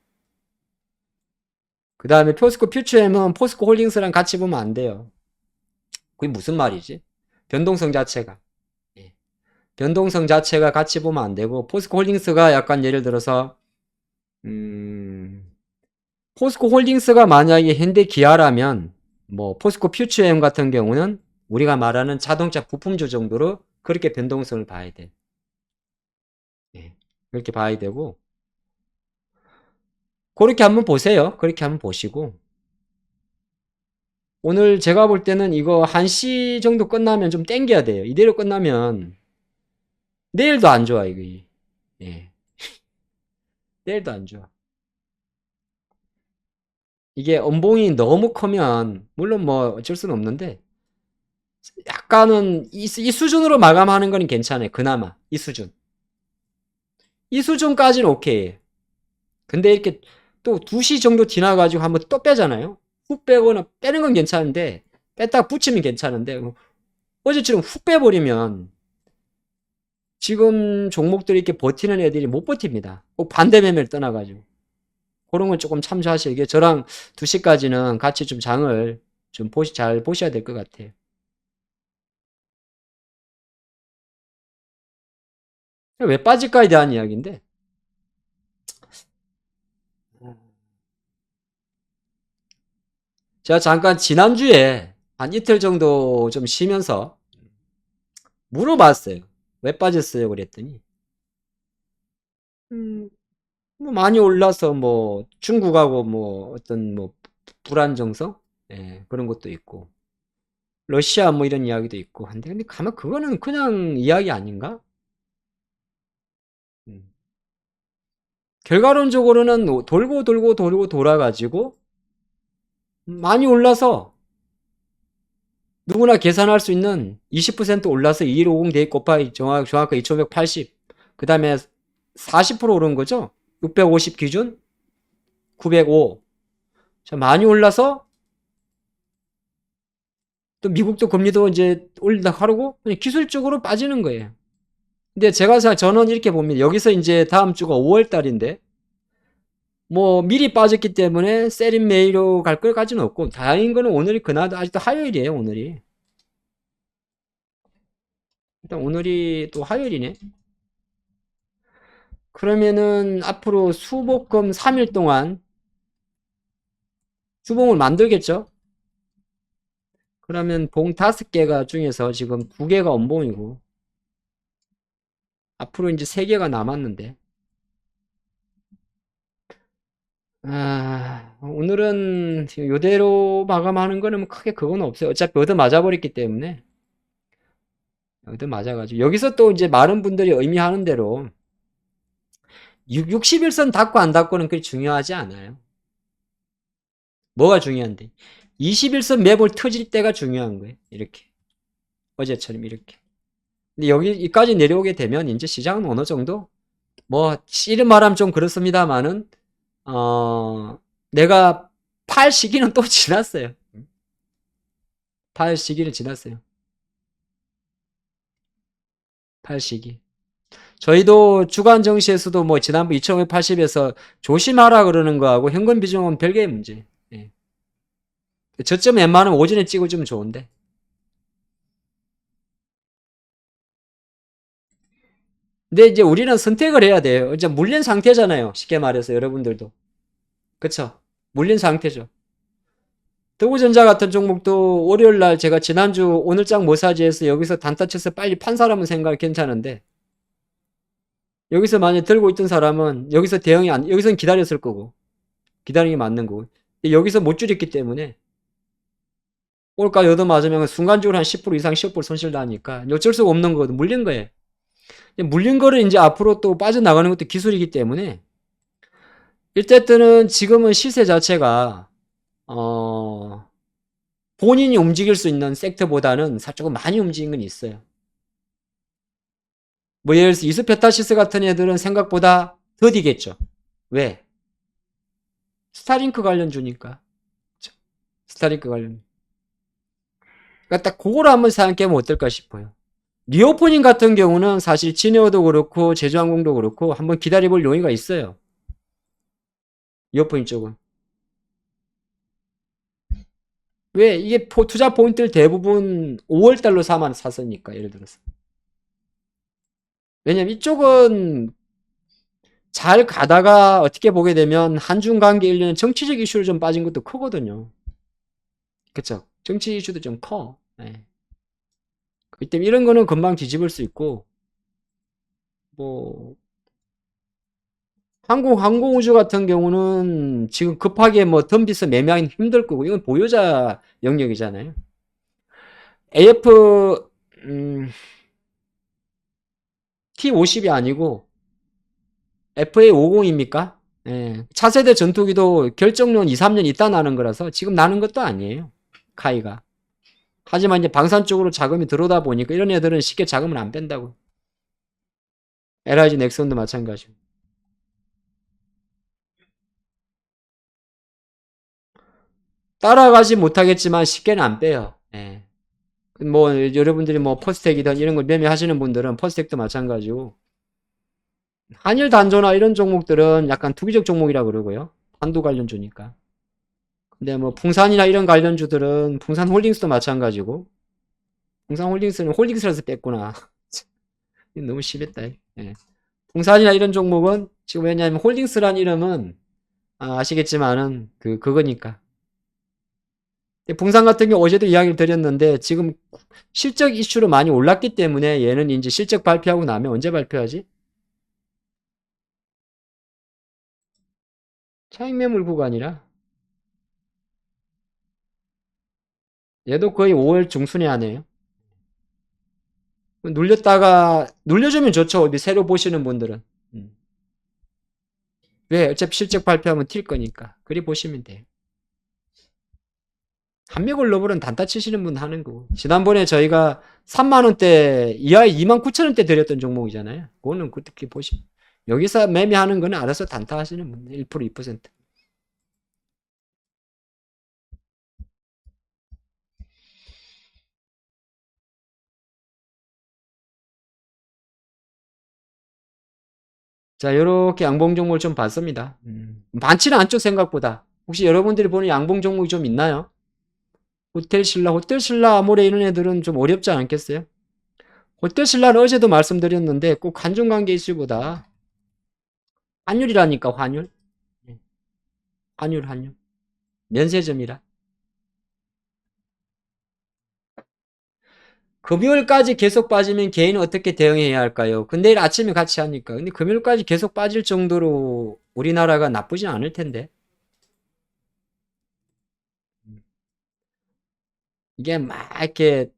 그 다음에 포스코 퓨처엠은 포스코 홀딩스랑 같이 보면 안 돼요. 그게 무슨 말이지? 변동성 자체가. 예. 변동성 자체가 같이 보면 안 되고 포스코 홀딩스가 약간 예를 들어서 포스코 홀딩스가 만약에 현대 기아라면 뭐 포스코 퓨처엠 같은 경우는 우리가 말하는 자동차 부품주 정도로 그렇게 변동성을 봐야 돼. 예. 그렇게 봐야 되고 그렇게 한번 보세요. 그렇게 한번 보시고 오늘 제가 볼 때는 이거 1시 정도 끝나면 좀 땡겨야 돼요. 이대로 끝나면 내일도 안 좋아 이거. 예. 내일도 안 좋아. 이게 음봉이 너무 크면 물론 뭐 어쩔 수는 없는데 약간은 이 수준으로 마감하는 거는 괜찮아요. 그나마 이 수준. 이 수준까지는 오케이. 근데 이렇게 또 2시 정도 지나가지고 한번 또 빼잖아요. 훅 빼거나 빼는 건 괜찮은데 뺐다가 붙이면 괜찮은데 어제처럼 훅 빼버리면 지금 종목들이 이렇게 버티는 애들이 못 버팁니다. 꼭 반대 매매를 떠나가지고. 그런 건 조금 참조하시게. 저랑 2시까지는 같이 좀 장을 좀 잘 보셔야 될 것 같아요. 왜 빠질까에 대한 이야기인데. 제가 잠깐 지난주에 한 이틀 정도 좀 쉬면서 물어봤어요. 왜 빠졌어요? 그랬더니, 뭐 많이 올라서 뭐 중국하고 뭐 어떤 뭐 불안정성? 예, 그런 것도 있고. 러시아 뭐 이런 이야기도 있고 한데, 근데 가만 그거는 그냥 이야기 아닌가? 음. 결과론적으로는 돌고 돌고 돌고 돌아가지고 많이 올라서 누구나 계산할 수 있는 20% 올라서 2150 대입 곱하기 정확하게 2580. 그 다음에 40% 오른 거죠? 650 기준 905. 자, 많이 올라서 또 미국도 금리도 이제 올리다 하르고 그냥 기술적으로 빠지는 거예요. 근데 저는 이렇게 봅니다. 여기서 이제 다음 주가 5월 달인데 뭐 미리 빠졌기 때문에 세린 메이로 갈 것까지는 없고 다행인 거는 오늘이 그나도 아직도 화요일이에요. 오늘이 일단 오늘이 또 화요일이네. 그러면은 앞으로 수복금 3일 동안 수봉을 만들겠죠. 그러면 봉 5개가 중에서 지금 2개가 원봉이고 앞으로 이제 3개가 남았는데 오늘은 지금 요대로 마감하는 거는 뭐 크게 그건 없어요. 어차피 얻어 맞아버렸기 때문에 얻어 맞아가지고 여기서 또 이제 많은 분들이 의미하는 대로 60일선 닫고 안 닫고는 그렇게 중요하지 않아요. 뭐가 중요한데 21선 매볼 터질 때가 중요한 거예요. 이렇게 어제처럼 이렇게. 근데 여기까지 내려오게 되면 이제 시장은 어느 정도 뭐 씨름 말하면 좀 그렇습니다만은 내가 팔 시기는 또 지났어요. 팔 시기를 지났어요. 팔 시기. 저희도 주간 정시에서도 뭐 지난번 2580에서 조심하라 그러는 거하고 현금 비중은 별개의 문제. 예. 저점 웬만하면 오전에 찍어주면 좋은데. 근데 이제 우리는 선택을 해야 돼요. 이제 물린 상태잖아요. 쉽게 말해서 여러분들도. 그쵸? 물린 상태죠. 더우전자 같은 종목도 월요일날 제가 지난주 오늘장 모사지에서 여기서 단타 쳐서 빨리 판 사람은 생각 괜찮은데 여기서 만약 들고 있던 사람은 여기서 여기서는 기다렸을 거고 기다리는 게 맞는 거고 여기서 못 줄였기 때문에 올가 얻어맞으면 순간적으로 한 10% 이상 15% 손실 나니까 어쩔 수가 없는 거거든. 물린 거예요. 물린 거를 이제 앞으로 또 빠져나가는 것도 기술이기 때문에 일단은 지금은 시세 자체가 본인이 움직일 수 있는 섹터보다는 조금 많이 움직인 건 있어요. 뭐 예를 들어서 이스페타시스 같은 애들은 생각보다 더디겠죠. 왜? 스타링크 관련주니까. 스타링크 관련. 그러니까 딱 그거를 한번 생각해보면 어떨까 싶어요. 리오포닝 같은 경우는 사실 진에어도 그렇고 제주항공도 그렇고 한번 기다려볼 용의가 있어요. 리오포닝 쪽은. 왜? 이게 투자 포인트를 대부분 5월달로 샀으니까 예를 들어서. 왜냐면 이쪽은 잘 가다가 어떻게 보게 되면 한중 관계 1년 정치적 이슈로 좀 빠진 것도 크거든요. 그쵸? 정치 이슈도 좀 커. 네. 그렇기 때문에 이런 거는 금방 뒤집을 수 있고, 뭐, 항공우주 같은 경우는 지금 급하게 뭐 덤비서 매매하기는 힘들 거고, 이건 보유자 영역이잖아요. AF, T50이 아니고, FA50입니까? 예. 차세대 전투기도 결정론 2, 3년 있다 나는 거라서 지금 나는 것도 아니에요. 카이가. 하지만 이제 방산 쪽으로 자금이 들어오다 보니까 이런 애들은 쉽게 자금을 안 뺀다고. LIG 넥슨도 마찬가지고. 따라가지 못하겠지만 쉽게는 안 빼요. 예. 뭐 여러분들이 뭐 퍼스텍이든 이런 걸 매매하시는 분들은 퍼스텍도 마찬가지고. 한일 단조나 이런 종목들은 약간 투기적 종목이라 그러고요. 한도 관련주니까. 근데 뭐 풍산이나 이런 관련주들은 풍산홀딩스도 마찬가지고. 풍산홀딩스는 홀딩스라서 뺐구나. 너무 심했다. 예. 풍산이나 이런 종목은 지금 왜냐하면 홀딩스란 이름은 아시겠지만은 그거니까. 풍산 같은 경우 어제도 이야기를 드렸는데 지금 실적 이슈로 많이 올랐기 때문에 얘는 이제 실적 발표하고 나면 언제 발표하지? 차익 매물 구간이라 얘도 거의 5월 중순에 하네요. 눌렸다가 눌려주면 좋죠. 새로 보시는 분들은. 왜? 어차피 실적 발표하면 튈 거니까. 그리 보시면 돼요. 한미글로벌은 단타 치시는 분 하는 거고. 지난번에 저희가 3만원대 이하에 29,000원대 드렸던 종목이잖아요. 그거는 그렇게 보시면. 여기서 매매하는 거는 알아서 단타 하시는 분. 1%, 2%. 자, 요렇게 양봉 종목을 좀 봤습니다. 많지는 않죠, 생각보다. 혹시 여러분들이 보는 양봉 종목이 좀 있나요? 호텔신라, 아모레 이런 애들은 좀 어렵지 않겠어요? 호텔신라는 어제도 말씀드렸는데 꼭 한중관계 이슈보다 환율이라니까, 환율. 예, 환율. 면세점이라. 금요일까지 계속 빠지면 개인은 어떻게 대응해야 할까요? 근데 내일 아침에 같이 하니까. 근데 금요일까지 계속 빠질 정도로 우리나라가 나쁘진 않을 텐데. 이게 막 이렇게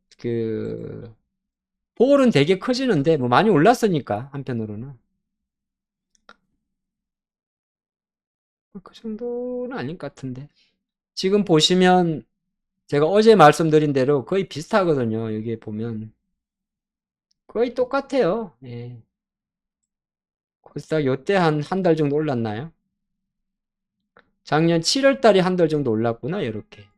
볼은 되게 커지는데 뭐 많이 올랐으니까 한편으로는 그 정도는 아닐 것 같은데 지금 보시면 제가 어제 말씀드린 대로 거의 비슷하거든요. 여기 보면 거의 똑같아요. 예. 그래서 요때 한 달 정도 올랐나요? 작년 7월 달에 한 달 정도 올랐구나. 이렇게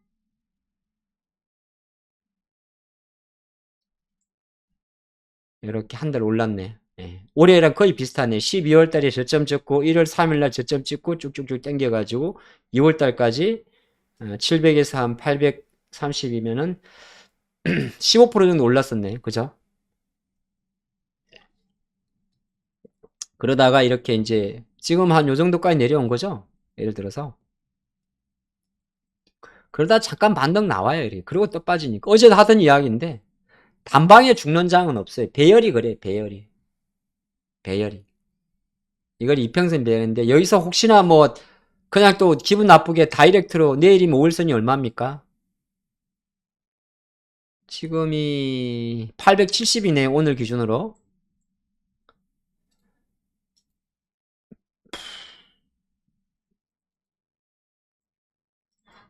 한 달 올랐네. 예. 올해랑 거의 비슷하네. 12월 달에 저점 찍고 1월 3일 날 저점 찍고 쭉쭉쭉 당겨가지고 2월 달까지 700에서 한 830이면은 15% 정도 올랐었네. 그죠? 그러다가 이렇게 이제 지금 한 요 정도까지 내려온 거죠. 예를 들어서. 그러다 잠깐 반등 나와요. 이렇게. 그리고 또 빠지니까. 어제도 하던 이야기인데 단방에 죽는 장은 없어요. 배열이 그래. 배열이. 이걸 이평선 배열인데 여기서 혹시나 뭐 그냥 또 기분 나쁘게 다이렉트로 내일이면 5일선이 얼마입니까? 지금이 870이네, 오늘 기준으로.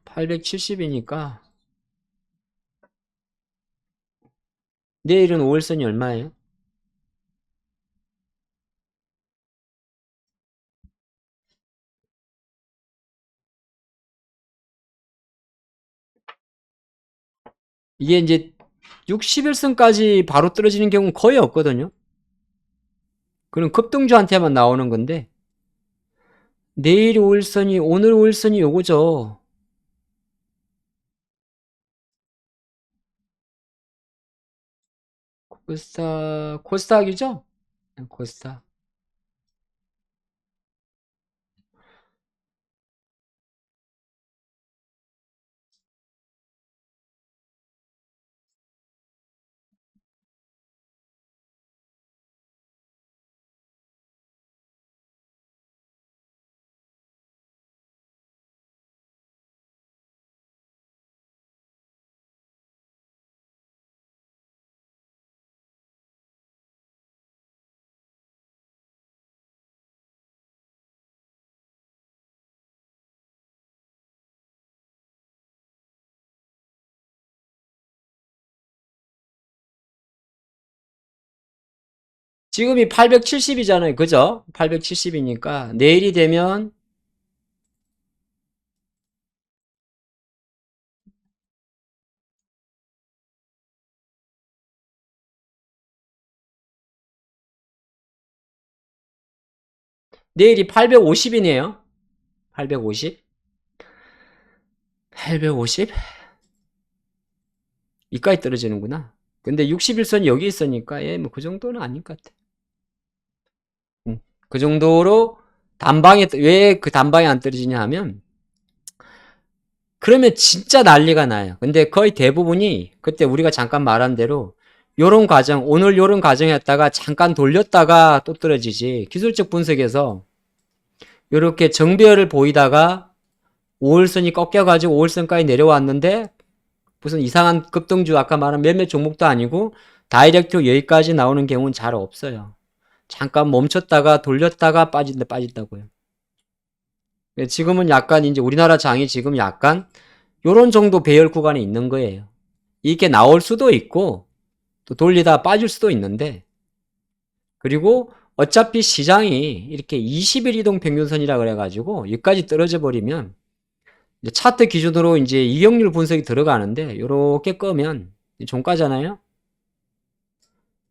(870이니까) 내일은 5일선이 얼마예요? 이게 이제 60일선까지 바로 떨어지는 경우는 거의 없거든요. 그럼 급등주한테만 나오는 건데, 내일 5일선이, 오늘 5일선이 요거죠. 코스닥이죠? 코스닥. 지금이 870이잖아요. 그죠? 870이니까 내일이 되면 내일이 850이네요. 850? 850? 이까지 떨어지는구나. 근데 61선이 여기 있으니까 뭐 그 정도는 아닌 것 같아. 그 정도로 단방에, 왜 그 단방에 안 떨어지냐 하면, 그러면 진짜 난리가 나요. 근데 거의 대부분이 그때 우리가 잠깐 말한 대로 요런 과정, 오늘 요런 과정이었다가 잠깐 돌렸다가 또 떨어지지. 기술적 분석에서 요렇게 정배열을 보이다가 5일선이 꺾여가지고 5일선까지 내려왔는데 무슨 이상한 급등주, 아까 말한 몇몇 종목도 아니고 다이렉트로 여기까지 나오는 경우는 잘 없어요. 잠깐 멈췄다가 돌렸다가 빠진다고요. 지금은 약간 이제 우리나라 장이 지금 약간 요런 정도 배열 구간에 있는 거예요. 이게 나올 수도 있고 또 돌리다 빠질 수도 있는데, 그리고 어차피 시장이 이렇게 20일 이동 평균선이라 그래가지고 여기까지 떨어져 버리면 이제 차트 기준으로 이제 이익률 분석이 들어가는데, 요렇게 끄면 종가잖아요.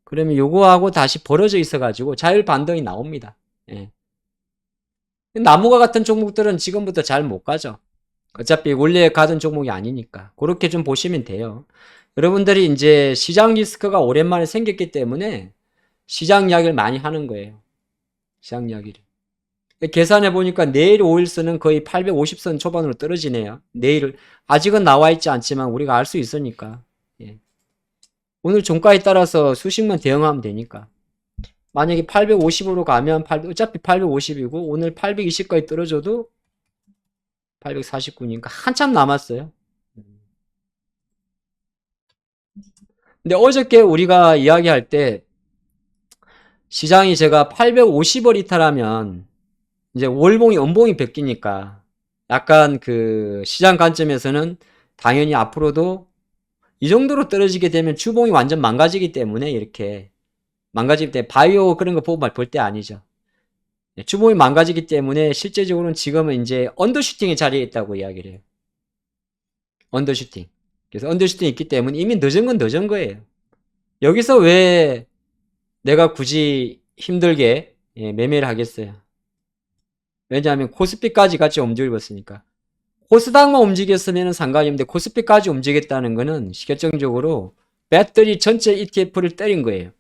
그러면 요거하고 다시 벌어져 있어가지고 자율 반등이 나옵니다. 예. 나무가 같은 종목들은 지금부터 잘 못 가죠. 어차피 원래 가던 종목이 아니니까. 그렇게 좀 보시면 돼요. 여러분들이 이제 시장 리스크가 오랜만에 생겼기 때문에 시장 이야기를 많이 하는 거예요. 시장 이야기를. 계산해 보니까 내일 5일선은 거의 850선 초반으로 떨어지네요. 내일 아직은 나와 있지 않지만 우리가 알 수 있으니까. 예. 오늘 종가에 따라서 수식만 대응하면 되니까. 만약에 850으로 가면 어차피 850이고 오늘 820까지 떨어져도 849니까 한참 남았어요. 근데 어저께 우리가 이야기할 때 시장이 제가 850을 이탈하면 이제 월봉이 연봉이 바뀌니까 약간 그 시장 관점에서는 당연히 앞으로도 이 정도로 떨어지게 되면 주봉이 완전 망가지기 때문에, 이렇게 망가질 때 바이오 그런 거 보고 볼 때 아니죠. 주봉이 망가지기 때문에 실제적으로는 지금은 이제 언더슈팅의 자리에 있다고 이야기를 해요. 언더슈팅. 그래서 언더슈팅이 있기 때문에 이미 늦은 건 늦은 거예요. 여기서 왜 내가 굳이 힘들게 매매를 하겠어요. 왜냐하면 코스피까지 같이 움직이고 있으니까. 코스닥만 움직였으면 상관이 없는데 코스피까지 움직였다는 거는 결정적으로 배터리 전체 ETF를 때린 거예요.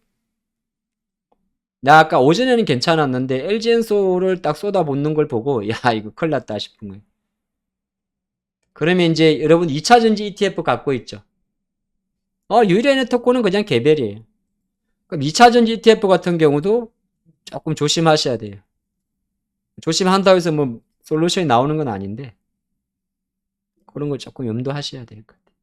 나 아까 오전에는 괜찮았는데 LG엔소를 딱 쏟아붓는 걸 보고 야, 이거 큰일 났다 싶은 거예요. 그러면 이제 여러분 2차전지 ETF 갖고 있죠. 유일에너트코는 그냥 개별이에요. 그럼 2차전지 ETF 같은 경우도 조금 조심하셔야 돼요. 조심한다고 해서 뭐 솔루션이 나오는 건 아닌데 그런 걸 조금 염두하셔야 될 것 같아요.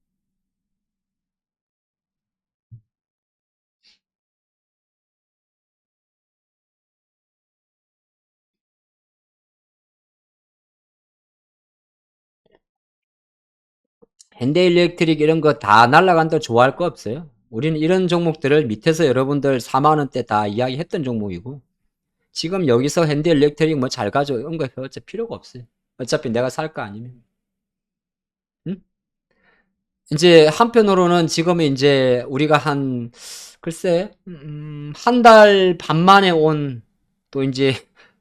현대일렉트릭 이런 거 다 날라간다 좋아할 거 없어요. 우리는 이런 종목들을 밑에서 여러분들 4만 원대 다 이야기했던 종목이고 지금 여기서 현대일렉트릭 뭐 잘 가져 이런 거 어차피 필요가 없어요. 어차피 내가 살 거 아니면. 응? 이제 한편으로는 지금 이제 우리가 한 글쎄 한 달 반 만에 온 또 이제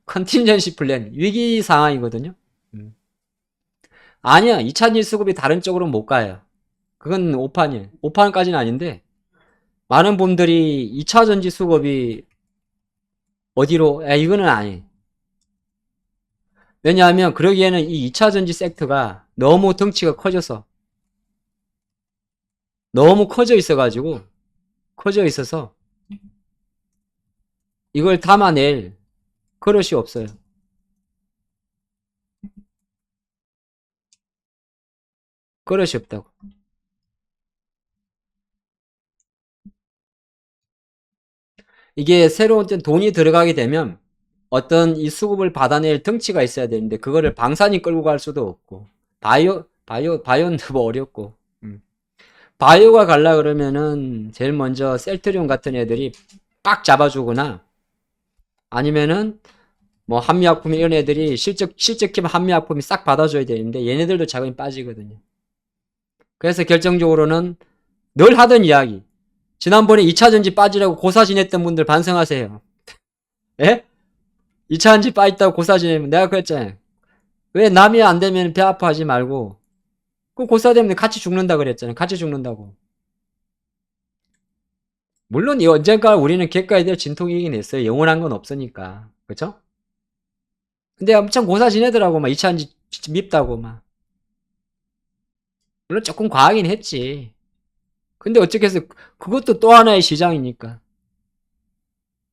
컨틴전시 플랜 위기 상황이거든요. 아니야 2차 수급이 다른 쪽으로 못 가요. 그건 5판이에요. 5판까지는 아닌데 많은 분들이 2차 전지 수급이 어디로 이거는 아니. 왜냐하면 그러기에는 이 2차 전지 섹터가 너무 덩치가 커져서 너무 커져 있어가지고 커져 있어서 이걸 담아낼 그릇이 없어요. 그릇이 없다고. 이게 새로운 돈이 들어가게 되면 어떤 이 수급을 받아낼 덩치가 있어야 되는데 그거를 방산이 끌고 갈 수도 없고 바이오는 뭐 어렵고 바이오가 갈라 그러면은 제일 먼저 셀트리온 같은 애들이 빡 잡아주거나 아니면은 뭐 한미약품 이런 애들이 실적팀 한미약품이 싹 받아줘야 되는데 얘네들도 자금이 빠지거든요. 그래서 결정적으로는 늘 하던 이야기. 지난번에 2차전지 빠지라고 고사진했던 분들 반성하세요. 예? 2차전지 빠졌다고 고사진했면 내가 그랬잖아요. 왜 남이 안 되면 배 아파하지 말고 그 고사되면 같이 죽는다 그랬잖아요. 같이 죽는다고. 물론 이 언젠가 우리는 계가에 대해 진통이긴 했어요. 영원한 건 없으니까. 그쵸? 근데 엄청 고사 지내더라고. 막 2차전지 밉다고 막. 물론 조금 과하긴 했지. 근데 어떻게 해서 그것도 또 하나의 시장이니까.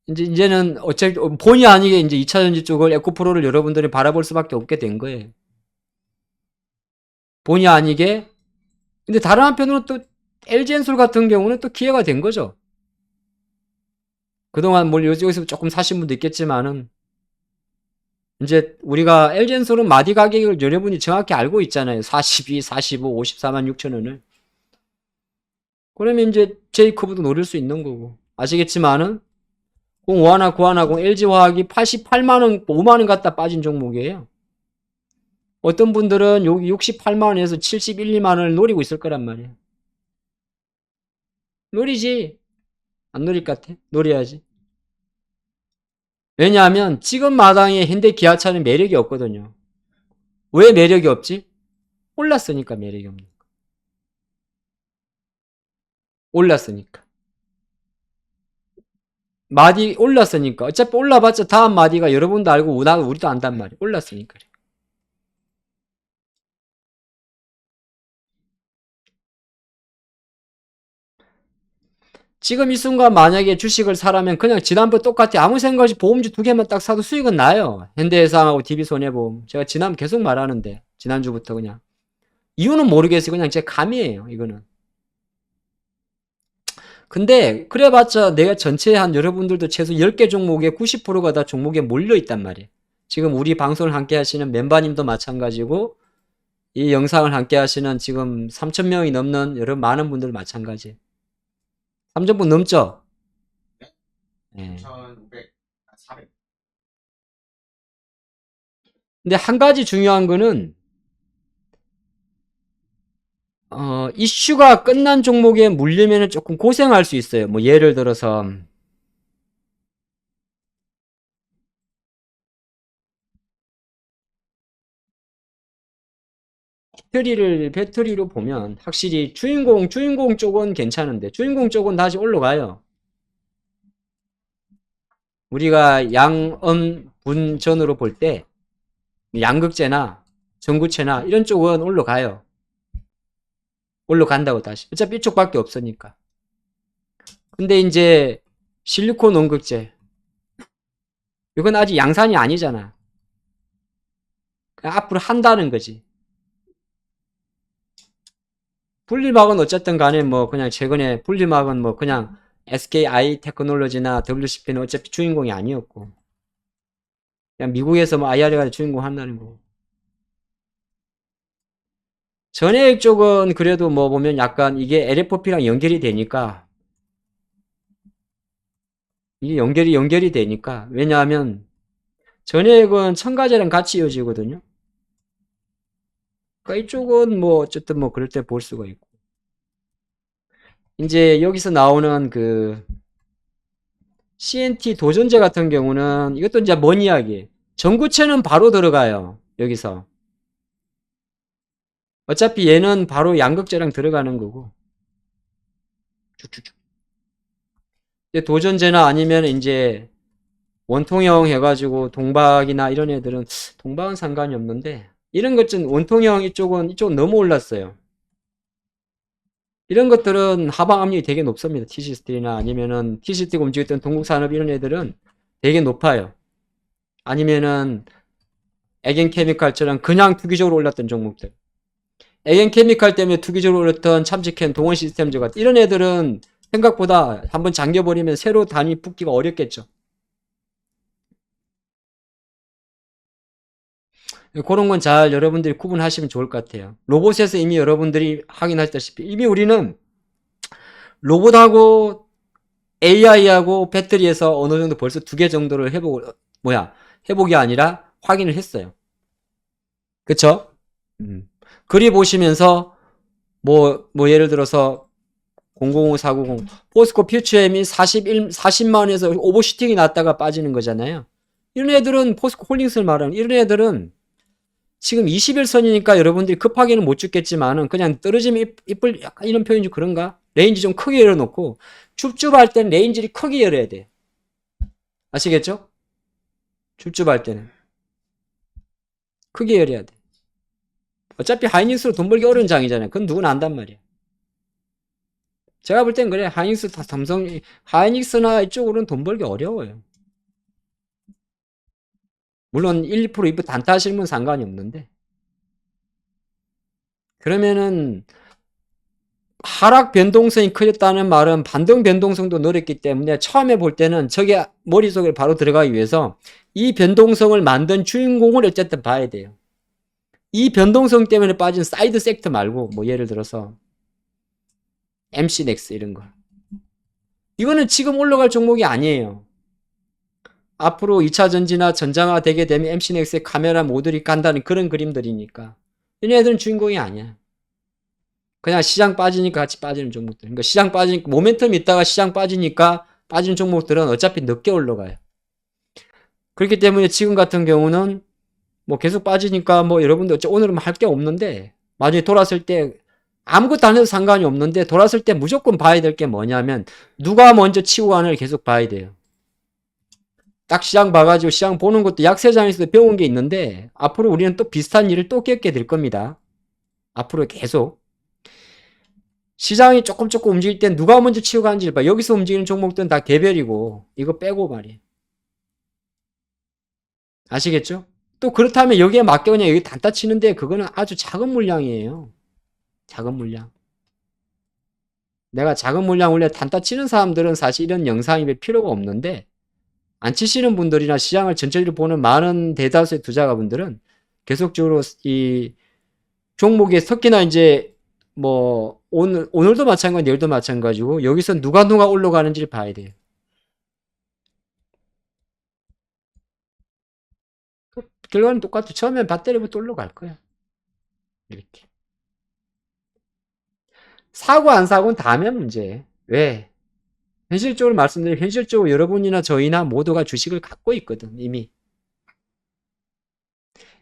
이제는 어차피 본의 아니게 이제 2차전지 쪽을 에코프로를 여러분들이 바라볼 수밖에 없게 된 거예요. 본의 아니게. 근데 다른 한편으로는 또 LG엔솔 같은 경우는 또 기회가 된 거죠. 그동안 뭘 여기서 조금 사신 분도 있겠지만은 이제 우리가 LG엔솔은 마디 가격을 여러분이 정확히 알고 있잖아요. 42, 45, 54만 6천 원을. 그러면 이제 제이커브도 노릴 수 있는 거고. 아시겠지만은 05하나 9150 LG화학이 88만원 5만원 갖다 빠진 종목이에요. 어떤 분들은 여기 68만원에서 71, 2만원을 노리고 있을 거란 말이에요. 노리지. 안 노릴 것 같아? 노려야지. 왜냐하면 지금 마당에 현대 기아차는 매력이 없거든요. 왜 매력이 없지? 올랐으니까 매력이 없는 거. 올랐으니까. 마디 올랐으니까. 어차피 올라봤자 다음 마디가 여러분도 알고 우리도 안단 말이에요. 올랐으니까. 지금 이 순간 만약에 주식을 사라면 그냥 지난번 똑같아. 아무 생각 없이 보험주 2개만 딱 사도 수익은 나요. 현대해상하고 DB손해보험. 제가 지난 계속 말하는데. 지난주부터 그냥. 이유는 모르겠어요. 그냥 제 감이에요. 이거는. 근데 그래봤자 내가 전체 한 여러분들도 최소 10개 종목에 90%가 다 종목에 몰려있단 말이에요. 지금 우리 방송을 함께 하시는 멤버님도 마찬가지고 이 영상을 함께 하시는 지금 3,000명이 넘는 여러 많은 분들 마찬가지. 3,000분 넘죠? 네. 3,500, 400. 근데 한 가지 중요한 거는 이슈가 끝난 종목에 물리면 조금 고생할 수 있어요. 뭐 예를 들어서 배터리로 보면 확실히 주인공 쪽은 괜찮은데 주인공 쪽은 다시 올라가요. 우리가 양âm 분전으로 볼 때 양극재나 전구체나 이런 쪽은 올라가요. 올라간다고 다시. 어차피 이쪽밖에 없으니까. 근데 이제 실리콘 원극재 이건 아직 양산이 아니잖아. 그냥 앞으로 한다는 거지. 분리막은 어쨌든 간에 뭐 그냥 최근에 분리막은 뭐 그냥 SKI 테크놀로지나 WCP는 어차피 주인공이 아니었고 그냥 미국에서 뭐 IRA가 주인공 한다는 거고. 전해액 쪽은 그래도 뭐 보면 약간 이게 LFP랑 연결이 되니까, 이게 연결이 되니까, 왜냐하면 전해액은 첨가제랑 같이 이어지거든요. 그러니까 이쪽은 뭐 어쨌든 뭐 그럴 때 볼 수가 있고. 이제 여기서 나오는 그 CNT 도전제 같은 경우는 이것도 이제 뭔 이야기? 전구체는 바로 들어가요. 여기서. 어차피 얘는 바로 양극재랑 들어가는 거고. 쭉쭉쭉. 도전제나 아니면 이제 원통형 해가지고 동박이나 이런 애들은 동박은 상관이 없는데 이런 것은 원통형 이쪽은 너무 올랐어요. 이런 것들은 하방 압력이 되게 높습니다. T시스템이나 아니면은 T시스템 움직였던 동국산업 이런 애들은 되게 높아요. 아니면은 에겐케미칼처럼 그냥 투기적으로 올랐던 종목들. 에겐케미칼 때문에 투기적으로 올랐던 참치캔, 동원시스템즈 같은 이런 애들은 생각보다 한번 잠겨버리면 새로 단위 붙기가 어렵겠죠. 그런 건 잘 여러분들이 구분하시면 좋을 것 같아요. 로봇에서 이미 여러분들이 확인하셨다시피 이미 우리는 로봇하고 AI하고 배터리에서 어느 정도 벌써 2개 정도를 해복이 아니라 확인을 했어요. 그쵸? 그리 보시면서 예를 들어서 005490 포스코 퓨처엠이 40만원에서 오버슈팅이 났다가 빠지는 거잖아요. 이런 애들은 포스코 홀딩스를 말하는 이런 애들은 지금 21선이니까 여러분들이 급하게는 못 죽겠지만은 그냥 떨어지면 이쁠 약간 이런 표현이 그런가? 레인지 좀 크게 열어놓고 줍줍할 때는 레인지를 크게 열어야 돼. 아시겠죠? 줍줍할 때는 크게 열어야 돼. 어차피 하이닉스로 돈 벌기 어려운 장이잖아요. 그건 누구나 안단 말이야. 제가 볼 땐 그래. 하이닉스 다 하이닉스나 이쪽으로는 돈 벌기 어려워요. 물론 1, 2% 이프 단타 하시는 분 상관이 없는데. 그러면은 하락 변동성이 커졌다는 말은 반등 변동성도 늘었기 때문에 처음에 볼 때는 저게 머릿속에 바로 들어가기 위해서 이 변동성을 만든 주인공을 어쨌든 봐야 돼요. 이 변동성 때문에 빠진 사이드 섹터 말고 뭐 예를 들어서 MC넥스 이런 거. 이거는 지금 올라갈 종목이 아니에요. 앞으로 2차 전지나 전장화 되게 되면 MC넥스의 카메라 모듈이 간다는 그런 그림들이니까. 얘네들은 주인공이 아니야. 그냥 시장 빠지니까 같이 빠지는 종목들. 그러니까 시장 빠지니까, 모멘텀 있다가 시장 빠지니까 빠지는 종목들은 어차피 늦게 올라가요. 그렇기 때문에 지금 같은 경우는 뭐 계속 빠지니까 뭐 여러분들 오늘은 할 게 없는데 나중에 돌았을 때 아무것도 안 해도 상관이 없는데 돌았을 때 무조건 봐야 될 게 뭐냐면 누가 먼저 치고 가는를 계속 봐야 돼요. 딱 시장 봐가지고 시장 보는 것도 약세장에서도 배운 게 있는데 앞으로 우리는 또 비슷한 일을 또 겪게 될 겁니다. 앞으로 계속. 시장이 조금 움직일 땐 누가 먼저 치고 가는지를 봐. 여기서 움직이는 종목들은 다 개별이고 이거 빼고 말이에요. 아시겠죠? 또 그렇다면 여기에 맞게 그냥 여기 단타 치는데 그거는 아주 작은 물량이에요. 작은 물량. 내가 작은 물량 원래 단타 치는 사람들은 사실 이런 영상이 필요가 없는데 안 치시는 분들이나 시장을 전체적으로 보는 많은 대다수의 투자가분들은 계속적으로 이 종목에 특히나 이제 뭐 오늘도 마찬가지, 내일도 마찬가지고 여기서 누가 올라가는지를 봐야 돼요. 결과는 똑같아. 처음엔 배터리부터 올라갈 거야. 이렇게. 사고 안 사고는 다음에 문제. 왜? 현실적으로 말씀드리면 현실적으로 여러분이나 저희나 모두가 주식을 갖고 있거든 이미.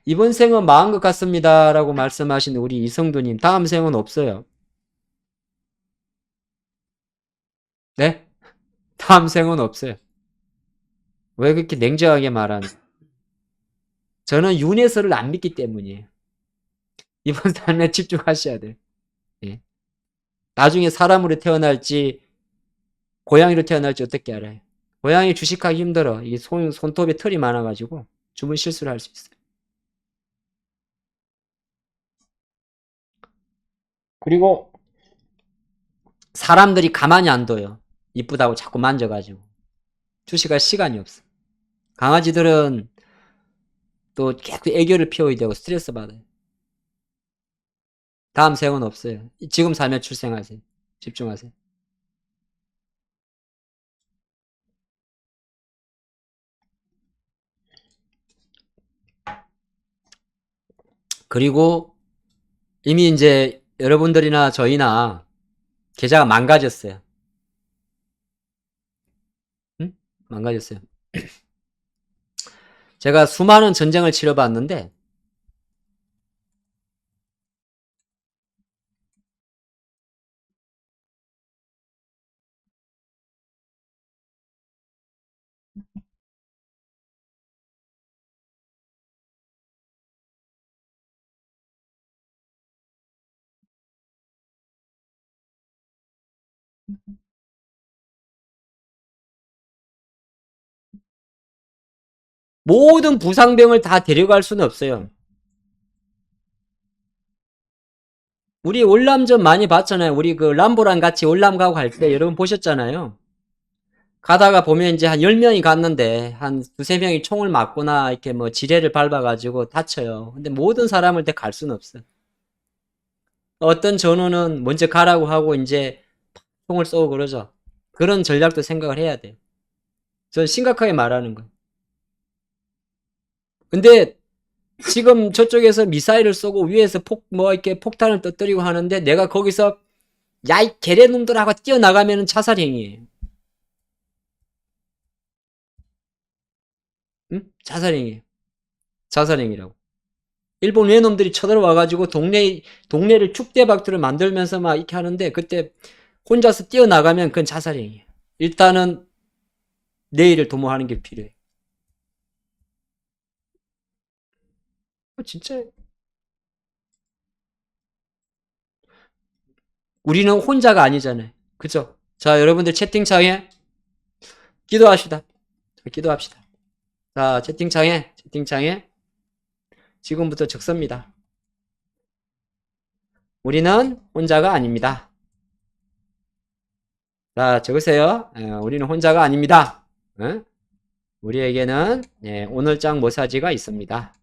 이번 생은 망한 것 같습니다 라고 말씀하신 우리 이성두님 다음 생은 없어요. 네? 다음 생은 없어요. 왜 그렇게 냉정하게 말하는? 저는 윤회설을 안 믿기 때문이에요. 이번 삶에 집중하셔야 돼요. 예. 나중에 사람으로 태어날지 고양이로 태어날지 어떻게 알아요? 고양이 주식하기 힘들어. 이게 손톱에 털이 많아가지고 주문 실수를 할 수 있어요. 그리고 사람들이 가만히 안 둬요. 이쁘다고 자꾸 만져가지고. 주식할 시간이 없어. 강아지들은 또 계속 애교를 피워야 되고 스트레스 받아요. 다음 생은 없어요. 지금 살면 출생하세요. 집중하세요. 그리고 이미 이제 여러분들이나 저희나 계좌가 망가졌어요. 응? 망가졌어요. 제가 수많은 전쟁을 치러봤는데 모든 부상병을 다 데려갈 수는 없어요. 우리 월남전 많이 봤잖아요. 우리 그 람보랑 같이 월남 가고 갈 때 여러분 보셨잖아요. 가다가 보면 이제 한 10명이 갔는데 한 두세 명이 총을 맞거나 이렇게 뭐 지뢰를 밟아가지고 다쳐요. 근데 모든 사람을 다 갈 수는 없어요. 어떤 전우는 먼저 가라고 하고 이제 총을 쏘고 그러죠. 그런 전략도 생각을 해야 돼요. 전 심각하게 말하는 거예요. 근데 지금 저쪽에서 미사일을 쏘고 위에서 뭐 이렇게 폭탄을 터뜨리고 하는데 내가 거기서 야, 이 개래놈들하고 뛰어나가면 자살행위예요. 응? 자살행위예요. 자살행위라고. 일본 외놈들이 쳐들어와가지고 동네를 축대박두를 만들면서 막 이렇게 하는데 그때 혼자서 뛰어나가면 그건 자살행위예요. 일단은 내일을 도모하는 게 필요해. 진짜 우리는 혼자가 아니잖아요. 그죠? 자, 여러분들 채팅창에 기도합시다. 기도합시다. 자, 채팅창에 지금부터 적습니다. 우리는 혼자가 아닙니다. 자, 적으세요. 우리는 혼자가 아닙니다. 우리에게는 오늘장 모사지가 있습니다.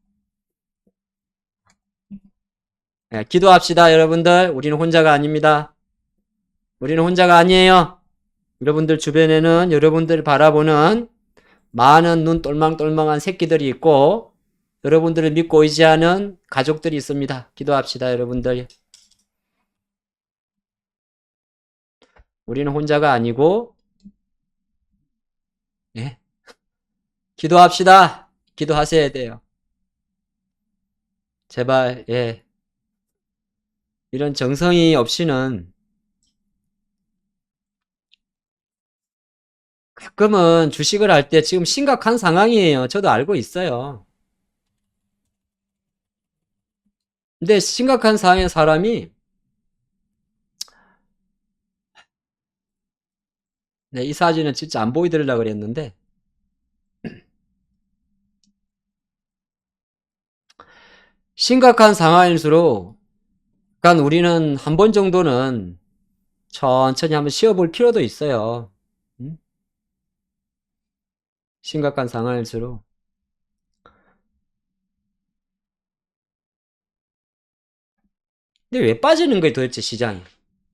기도합시다, 여러분들. 우리는 혼자가 아닙니다. 우리는 혼자가 아니에요. 여러분들 주변에는 여러분들 바라보는 많은 눈 똘망똘망한 새끼들이 있고 여러분들을 믿고 의지하는 가족들이 있습니다. 기도합시다, 여러분들. 우리는 혼자가 아니고 예? 기도합시다. 기도하셔야 돼요. 제발 이런 정성이 없이는 가끔은 주식을 할 때 지금 심각한 상황이에요. 저도 알고 있어요. 근데 심각한 상황의 사람이 이 사진은 진짜 안 보여드리려고 그랬는데 심각한 상황일수록 약간 우리는 한 번 정도는 천천히 한번 쉬어볼 필요도 있어요. 음? 심각한 상황일수록. 근데 왜 빠지는 거예요, 도대체 시장이?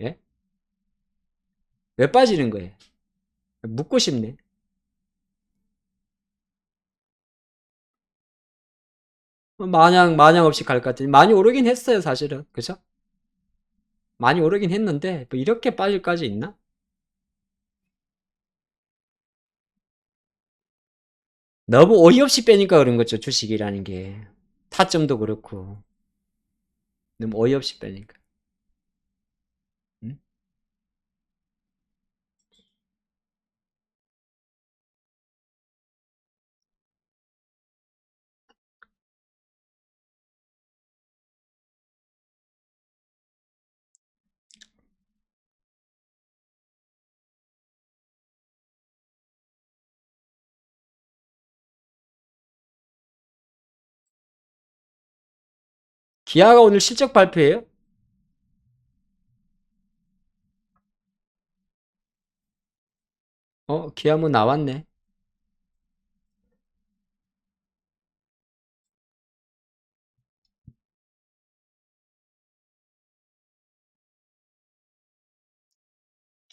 예? 왜 빠지는 거예요? 묻고 싶네. 마냥 없이 갈 것 같더니 많이 오르긴 했어요, 사실은. 그죠? 많이 오르긴 했는데 뭐 이렇게 빠질까지 있나? 너무 어이없이 빼니까 그런 거죠, 주식이라는 게. 타점도 그렇고. 너무 어이없이 빼니까. 음? 기아가 오늘 실적 발표예요? 기아 뭐 나왔네.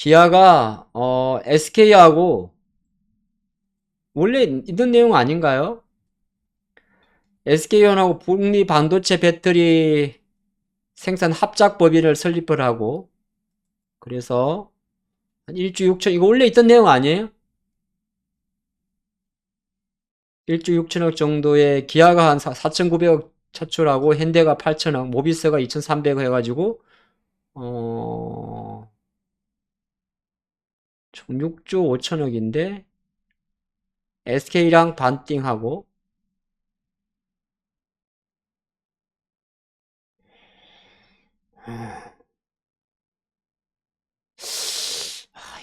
기아가 SK하고 원래 있던 내용 아닌가요? SK온하고 북미 반도체 배터리 생산 합작 법인을 설립을 하고 그래서 한 1조 6천 이거 원래 있던 내용 아니에요? 1조 6천억 정도의 기아가 한 4,900억 차출하고 현대가 8천억, 모비스가 2,300억 해가지고 총 6조 5천억인데 SK랑 반띵하고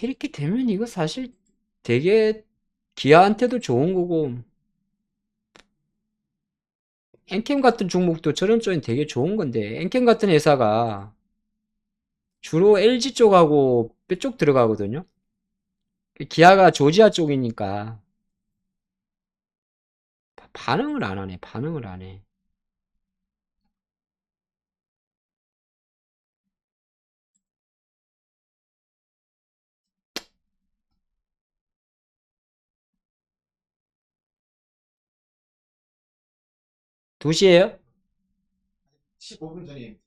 이렇게 되면 이거 사실 되게 기아한테도 좋은 거고 엔캠 같은 종목도 저런 쪽엔 되게 좋은 건데 엔캠 같은 회사가 주로 LG 쪽하고 뼈쪽 들어가거든요. 기아가 조지아 쪽이니까 반응을 안 하네. 반응을 안 해. 두 시에요? 15분 전에.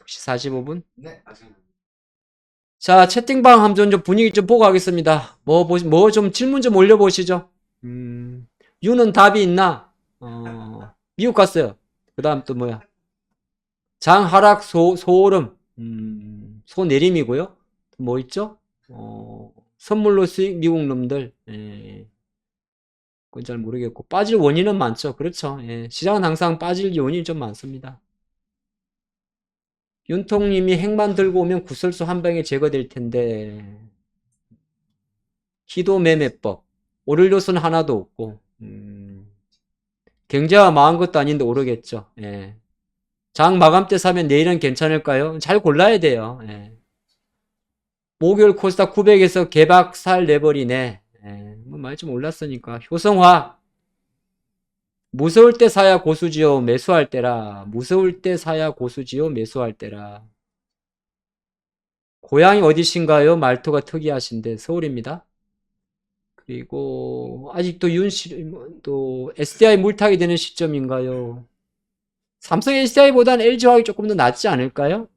2시 45분? 네, 아직. 자, 채팅방 한번 좀 분위기 좀 보고 하겠습니다. 뭐 좀 질문 좀 올려보시죠. 유는 답이 있나? 미국 갔어요. 그 다음 또 뭐야? 장하락 소오름. 소내림이고요. 뭐 있죠? 선물로 수익 미국 놈들. 예. 그건 잘 모르겠고. 빠질 원인은 많죠. 그렇죠. 예. 시장은 항상 빠질 원인이 좀 많습니다. 윤통님이 핵만 들고 오면 구설수 한 방에 제거될 텐데. 기도 매매법. 오를 요소는 하나도 없고. 경제가 망한 것도 아닌데 오르겠죠. 예. 장 마감 때 사면 내일은 괜찮을까요? 잘 골라야 돼요. 예. 목요일 코스닥 900에서 개박살 내버리네. 예. 뭐 많이 좀 올랐으니까. 효성화. 무서울 때 사야 고수지요. 매수할 때라. 무서울 때 사야 고수지요. 매수할 때라. 고향이 어디신가요? 말투가 특이하신데 서울입니다. 그리고 아직도 또 SDI 물타기 되는 시점인가요? 삼성 SDI보다는 LG화학이 조금 더 낫지 않을까요?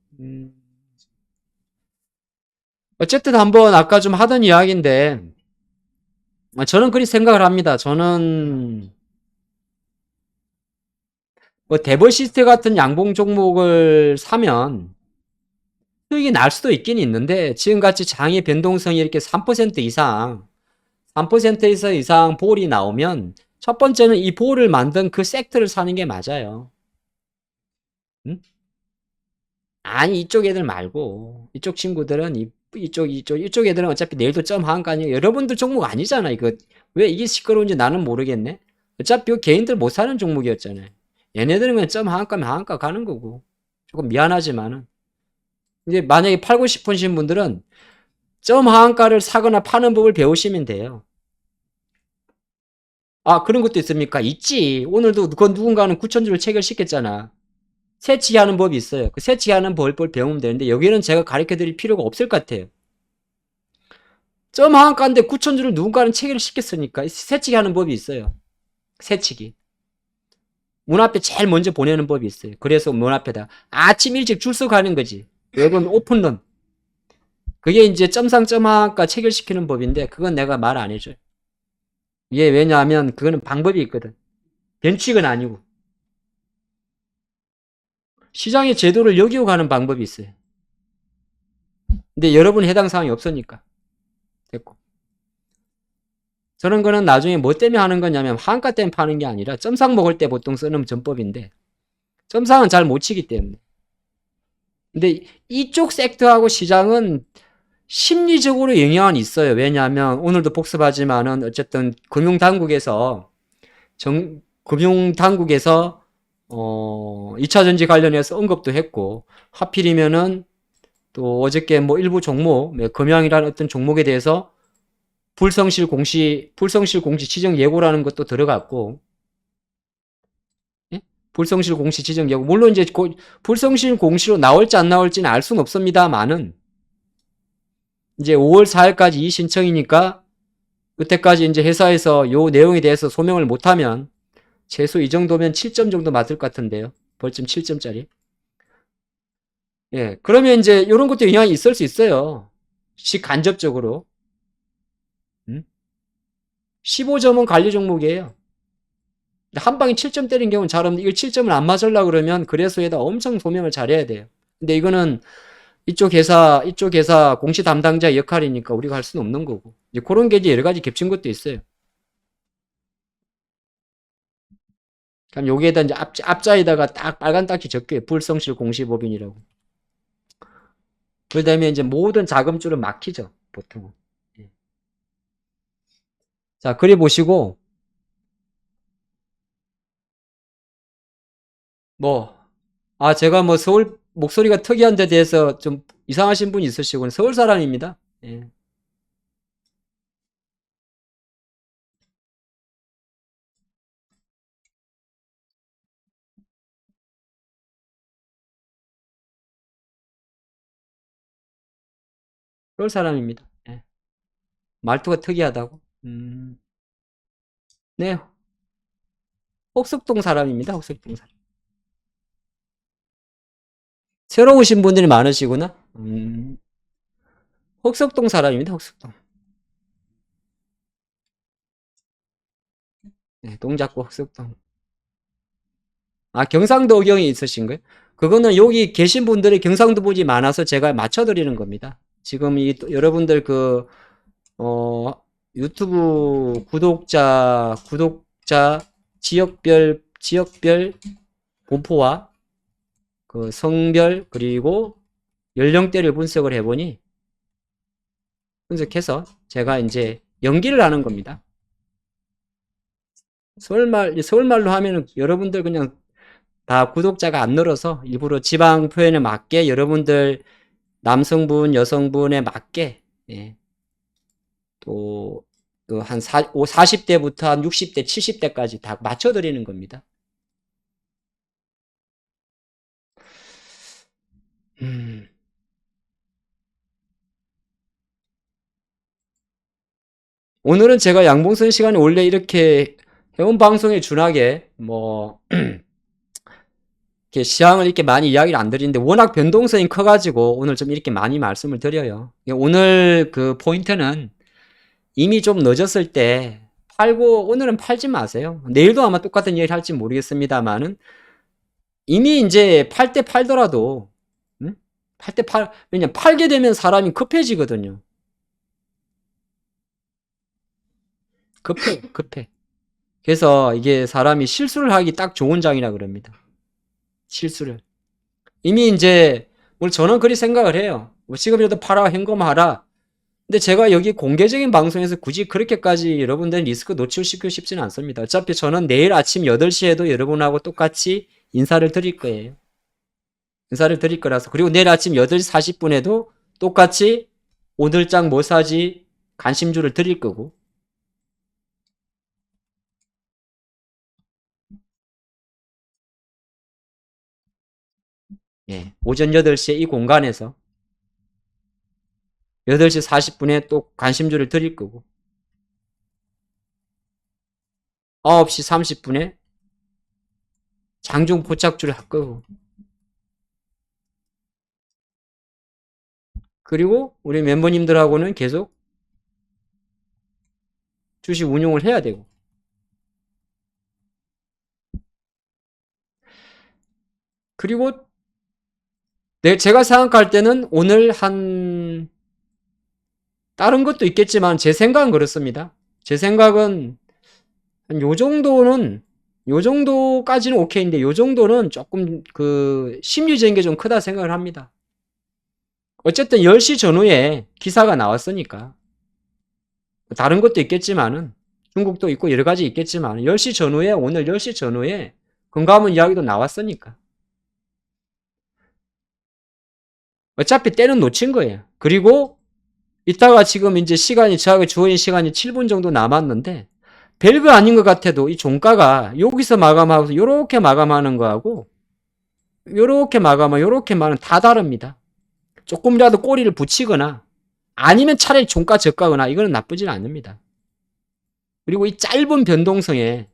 어쨌든 한번 아까 좀 하던 이야기인데 저는 그리 생각을 합니다. 저는 뭐 데버시스테 같은 양봉 종목을 사면 수익이 날 수도 있긴 있는데 지금같이 장의 변동성이 이렇게 3% 이상 3%에서 이상 볼이 나오면 첫 번째는 이 볼을 만든 그 섹터를 사는 게 맞아요. 응? 아니 이쪽 애들 말고 이쪽 친구들은 이쪽 애들은 어차피 내일도 점 하한 거 아니에요. 여러분들 종목 아니잖아. 이거 왜 이게 시끄러운지 나는 모르겠네. 어차피 개인들 못 사는 종목이었잖아요. 얘네들은 그냥 점 하한가면 하한가 가는 거고. 조금 미안하지만은 이제 만약에 팔고 싶으신 분들은 점 하한가를 사거나 파는 법을 배우시면 돼요. 아 그런 것도 있습니까? 있지. 오늘도 그 누군가는 9천주를 체결시켰잖아. 세치하는 법이 있어요. 그 세치하는 법을 배우면 되는데 여기는 제가 가르쳐 드릴 필요가 없을 것 같아요. 점 하한가인데 9천주를 누군가는 체결을 시켰으니까 세치하는 법이 있어요. 세치기. 문 앞에 제일 먼저 보내는 법이 있어요. 그래서 문 앞에다 아침 일찍 줄 서 가는 거지. 여러분 오픈런. 그게 이제 점상 점하한가 체결시키는 법인데 그건 내가 말 안 해줘요. 이게 왜냐하면 그거는 방법이 있거든. 변칙은 아니고. 시장의 제도를 여기고 가는 방법이 있어요. 근데 여러분 해당 사항이 없으니까. 됐고. 저런 거는 나중에 뭐 때문에 하는 거냐면 한가 때문에 파는 게 아니라 점상 먹을 때 보통 쓰는 전법인데 점상은 잘 못 치기 때문에. 근데 이쪽 섹터하고 시장은 심리적으로 영향은 있어요. 왜냐하면 오늘도 복습하지만은 어쨌든 금융당국에서 2차전지 관련해서 언급도 했고 하필이면은 또 어저께 뭐 일부 종목 금양이라는 어떤 종목에 대해서 불성실 공시 지정 예고라는 것도 들어갔고 예? 불성실 공시 지정 예고 물론 이제 불성실 공시로 나올지 안 나올지는 알 수는 없습니다만은 이제 5월 4일까지 이 신청이니까 그때까지 이제 회사에서 요 내용에 대해서 소명을 못하면 최소 이 정도면 7점 정도 맞을 것 같은데요. 벌점 7점짜리. 예. 그러면 이제 이런 것도 영향이 있을 수 있어요. 간접적으로. 15점은 관리 종목이에요. 한 방에 7점 때린 경우는 잘 없는데 이거 7점을 안 맞으려고 그러면 그래서에다 엄청 소명을 잘해야 돼요. 근데 이거는 이쪽 회사 공시 담당자 역할이니까 우리가 할 수는 없는 거고. 이제 그런 게 이제 여러 가지 겹친 것도 있어요. 그럼 여기에다 이제 앞자에다가 딱 빨간 딱지 적혀요. 불성실 공시법인이라고. 그다음에 이제 모든 자금줄은 막히죠. 보통은. 예. 자, 그래 보시고 뭐 제가 뭐 서울 목소리가 특이한 데 대해서 좀 이상하신 분이 있으시고는 서울 사람입니다. 예. 서울 사람입니다. 예. 말투가 특이하다고. 네, 혹석동 사람입니다. 혹석동 사람. 새로 오신 분들이 많으시구나. 혹석동 사람입니다. 혹석동. 네, 동작구 혹석동. 경상도 의경이 있으신 거예요? 그거는 여기 계신 분들이 경상도 분이 많아서 제가 맞춰드리는 겁니다. 지금 여러분들 어, 유튜브 구독자 지역별 분포와 그 성별 그리고 연령대를 분석을 해보니 분석해서 제가 이제 연기를 하는 겁니다. 서울말로 하면은 여러분들 그냥 다 구독자가 안 늘어서 일부러 지방 표현에 맞게 여러분들 남성분, 여성분에 맞게 예. 또 한 40대부터 한 60대, 70대까지 다 맞춰드리는 겁니다. 오늘은 제가 양봉선 시간에 원래 이렇게 회원 방송에 준하게 이렇게 시황을 이렇게 많이 이야기를 안 드리는데 워낙 변동성이 커가지고 오늘 좀 이렇게 많이 말씀을 드려요. 오늘 그 포인트는 이미 좀 늦었을 때 팔고 오늘은 팔지 마세요. 내일도 아마 똑같은 얘기를 할지 모르겠습니다만은 이미 이제 팔 때 팔더라도 왜냐면 팔게 되면 사람이 급해지거든요. 급해. 그래서 이게 사람이 실수를 하기 딱 좋은 장이라 그럽니다. 실수를. 이미 이제 저는 그리 생각을 해요. 지금이라도 팔아 현금하라. 근데 제가 여기 공개적인 방송에서 굳이 그렇게까지 여러분들 리스크 노출시키고 싶지는 않습니다. 어차피 저는 내일 아침 8시에도 여러분하고 똑같이 인사를 드릴 거예요. 인사를 드릴 거라서. 그리고 내일 아침 8시 40분에도 똑같이 오늘장 뭐 사지 관심주를 드릴 거고. 예, 오전 8시에 이 공간에서 8시 40분에 또 관심주를 드릴 거고 9시 30분에 장중 포착주를 할 거고 그리고 우리 멤버님들하고는 계속 주식 운용을 해야 되고 그리고 제가 생각할 때는 오늘 다른 것도 있겠지만 제 생각은 그렇습니다. 제 생각은 한 요 정도까지는 오케이인데 요 정도는 조금 심리적인 게 좀 크다 생각을 합니다. 어쨌든 10시 전후에 기사가 나왔으니까 다른 것도 있겠지만은 중국도 있고 여러 가지 있겠지만 10시 전후에 오늘 10시 전후에 금감원 이야기도 나왔으니까 어차피 때는 놓친 거예요. 그리고 이따가 지금 이제 저하고 주어진 시간이 7분 정도 남았는데 별거 아닌 것 같아도 이 종가가 여기서 마감하고 요렇게 마감하는 거하고 요렇게 마감하고 요렇게 마감은 다 다릅니다. 조금이라도 꼬리를 붙이거나 아니면 차라리 종가 저가거나 이거는 나쁘지는 않습니다. 그리고 이 짧은 변동성에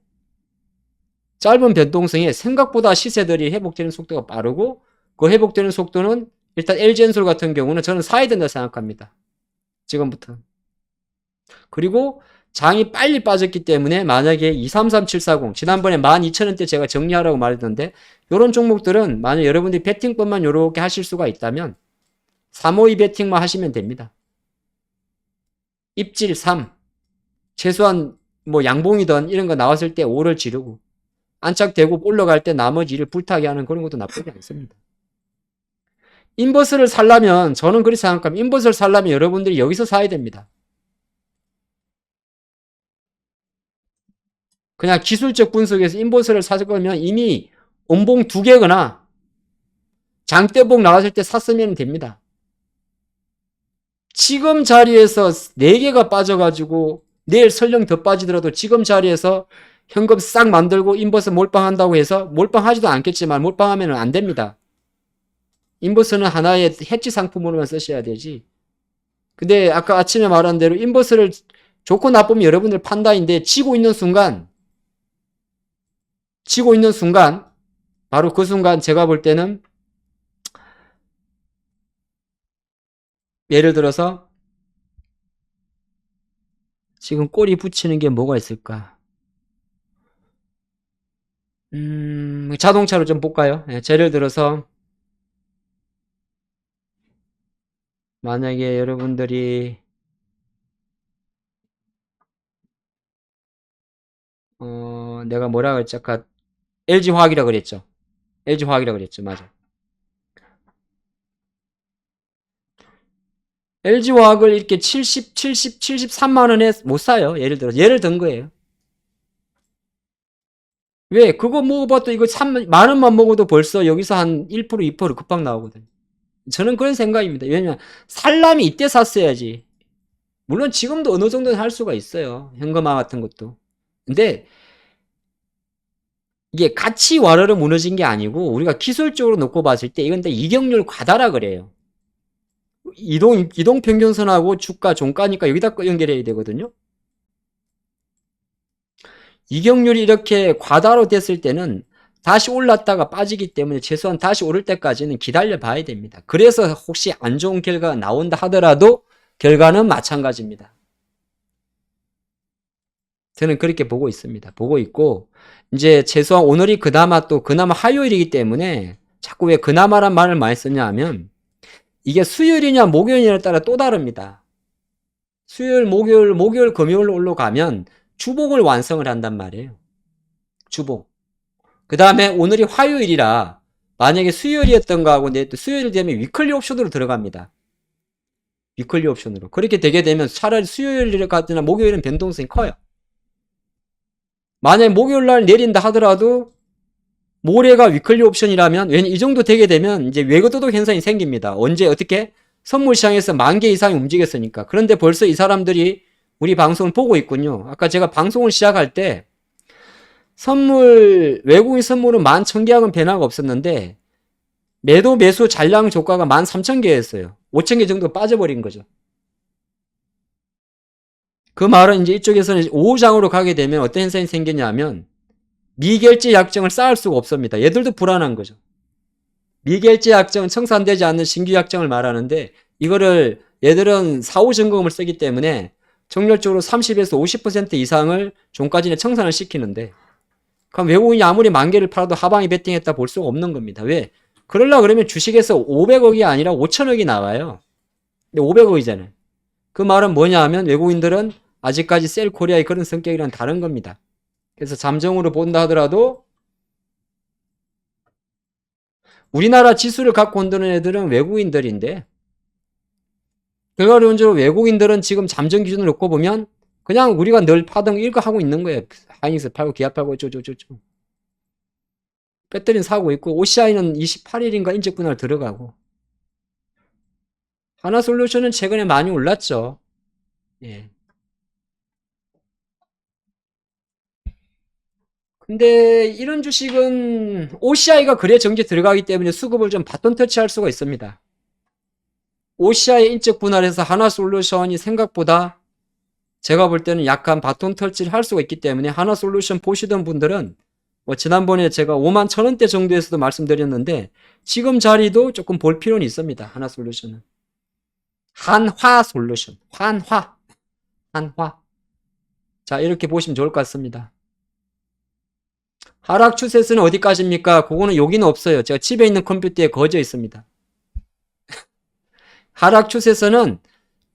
생각보다 시세들이 회복되는 속도가 빠르고 그 회복되는 속도는 일단 LG엔솔 같은 경우는 저는 사야 된다 생각합니다. 지금부터. 그리고 장이 빨리 빠졌기 때문에 만약에 233740 지난번에 12,000원대 제가 정리하라고 말했는데 이런 종목들은 만약 여러분들이 베팅법만 이렇게 하실 수가 있다면 352 베팅만 하시면 됩니다. 입질 3 최소한 뭐 양봉이든 이런 거 나왔을 때 5를 지르고 안착되고 올라갈 때 나머지 일을 불타게 하는 그런 것도 나쁘지 않습니다. 인버스를 살려면 저는 그렇게 생각합니다. 인버스를 살려면 여러분들이 여기서 사야 됩니다. 그냥 기술적 분석에서 인버스를 살 거면 이미 음봉 2개거나 장대봉 나왔을 때 샀으면 됩니다. 지금 자리에서 4개가 빠져가지고 내일 설령 더 빠지더라도 지금 자리에서 현금 싹 만들고 인버스 몰빵한다고 해서 몰빵하지도 않겠지만 몰빵하면 안 됩니다. 인버스는 하나의 해지 상품으로만 쓰셔야 되지. 근데 아까 아침에 말한 대로 인버스를 좋고 나쁘면 여러분들 판단인데 지고 있는 순간 바로 그 순간 제가 볼 때는 예를 들어서 지금 꼬리 붙이는 게 뭐가 있을까? 자동차로 좀 볼까요? 예를 들어서 만약에 여러분들이 내가 뭐라 그랬지? 아까 LG화학이라 그랬죠. LG화학이라 그랬죠. 맞아. LG화학을 이렇게 73만 원에 못 사요. 예를 들어. 예를 든 거예요. 왜? 그거 먹어봐도 이거 3만 원만 먹어도 벌써 여기서 한 1%, 2% 급박 나오거든. 저는 그런 생각입니다. 왜냐면 살라면 이때 샀어야지. 물론 지금도 어느 정도는 할 수가 있어요. 현금화 같은 것도. 근데 이게 같이 와르르 무너진 게 아니고 우리가 기술적으로 놓고 봤을 때 이건 다 이격률 과다라 그래요. 이동 평균선하고 주가 종가니까 여기다 연결해야 되거든요. 이격률이 이렇게 과다로 됐을 때는 다시 올랐다가 빠지기 때문에 최소한 다시 오를 때까지는 기다려 봐야 됩니다. 그래서 혹시 안 좋은 결과가 나온다 하더라도 결과는 마찬가지입니다. 저는 그렇게 보고 있습니다. 보고 있고 이제 최소한 오늘이 그나마 화요일이기 때문에 자꾸 왜 그나마란 말을 많이 쓰냐 하면 이게 수요일이냐 목요일이냐에 따라 또 다릅니다. 수요일, 목요일, 금요일로 올라가면 주봉을 완성을 한단 말이에요. 주봉. 그 다음에 오늘이 화요일이라 만약에 수요일이었던 거하고 수요일 되면 위클리 옵션으로 들어갑니다. 위클리 옵션으로. 그렇게 되게 되면 차라리 수요일 같으나 목요일은 변동성이 커요. 만약에 목요일 날 내린다 하더라도 모레가 위클리 옵션이라면 왜냐면 이 정도 되게 되면 이제 외거도독 현상이 생깁니다. 언제 어떻게? 선물 시장에서 10,000개 이상이 움직였으니까. 그런데 벌써 이 사람들이 우리 방송을 보고 있군요. 아까 제가 방송을 시작할 때 외국인 선물은 11,000계약은 변화가 없었는데 매도 매수 잔량 조가가 13,000개였어요. 5,000개 정도 빠져버린 거죠. 그 말은 이제 이쪽에서는 5장으로 가게 되면 어떤 현상이 생기냐면 미결제 약정을 쌓을 수가 없습니다. 얘들도 불안한 거죠. 미결제 약정은 청산되지 않는 신규 약정을 말하는데 이거를 얘들은 사후 점검을 쓰기 때문에 정렬적으로 30에서 50% 이상을 종가진에 청산을 시키는데 그럼 외국인이 아무리 10,000개를 팔아도 하방이 베팅했다 볼 수가 없는 겁니다. 왜? 그러려고 그러면 주식에서 500억이 아니라 5,000억이 나와요. 근데 500억이잖아요. 그 말은 뭐냐 하면 외국인들은 아직까지 셀 코리아의 그런 성격이랑 다른 겁니다. 그래서 잠정으로 본다 하더라도 우리나라 지수를 갖고 온다는 애들은 외국인들인데 결과론적으로 외국인들은 지금 잠정 기준을 놓고 보면 그냥 우리가 늘 파동 이거 하고 있는 거예요. 하이닉스 팔고 기아 팔고 어쩌고저쩌고 배터리는 사고 있고 OCI는 28일인가 인적 분할 들어가고 하나솔루션은 최근에 많이 올랐죠. 예. 근데 이런 주식은 OCI가 그래 정제 들어가기 때문에 수급을 좀 바톤 터치할 수가 있습니다. OCI의 인적 분할에서 하나솔루션이 생각보다 제가 볼 때는 약간 바톤 터치를 할 수가 있기 때문에 하나솔루션 보시던 분들은 뭐 지난번에 제가 51,000원대 정도에서도 말씀드렸는데 지금 자리도 조금 볼 필요는 있습니다. 하나솔루션은. 한화솔루션. 한화. 자, 이렇게 보시면 좋을 것 같습니다. 하락 추세선은 어디까지입니까? 그거는 여기는 없어요. 제가 집에 있는 컴퓨터에 거져 있습니다. 하락 추세선은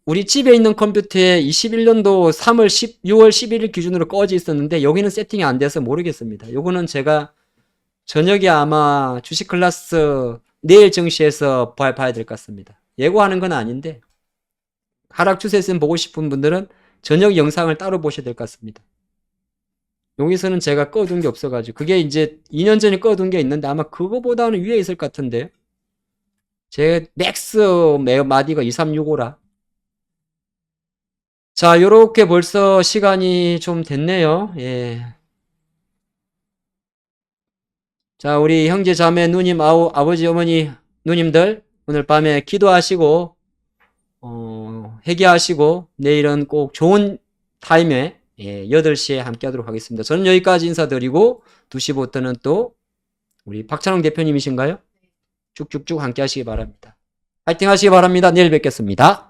우리 집에 있는 컴퓨터에 21년도 6월 11일 기준으로 꺼져 있었는데 여기는 세팅이 안 돼서 모르겠습니다. 요거는 제가 저녁에 아마 주식 클래스 내일 정시에서 봐야 될 것 같습니다. 예고하는 건 아닌데 하락 추세선 보고 싶은 분들은 저녁 영상을 따로 보셔야 될 것 같습니다. 여기서는 제가 꺼둔 게 없어가지고 그게 이제 2년 전에 꺼둔 게 있는데 아마 그거보다는 위에 있을 것 같은데요. 제 맥스 마디가 2365라. 자, 요렇게 벌써 시간이 좀 됐네요. 예. 자, 우리 형제 자매 누님, 아버지 어머니 누님들 오늘 밤에 기도하시고 회개하시고 내일은 꼭 좋은 타임에 8시에 함께 하도록 하겠습니다. 저는 여기까지 인사드리고 2시부터는 또 우리 박찬홍 대표님이신가요? 쭉쭉쭉 함께 하시기 바랍니다. 파이팅 하시기 바랍니다. 내일 뵙겠습니다.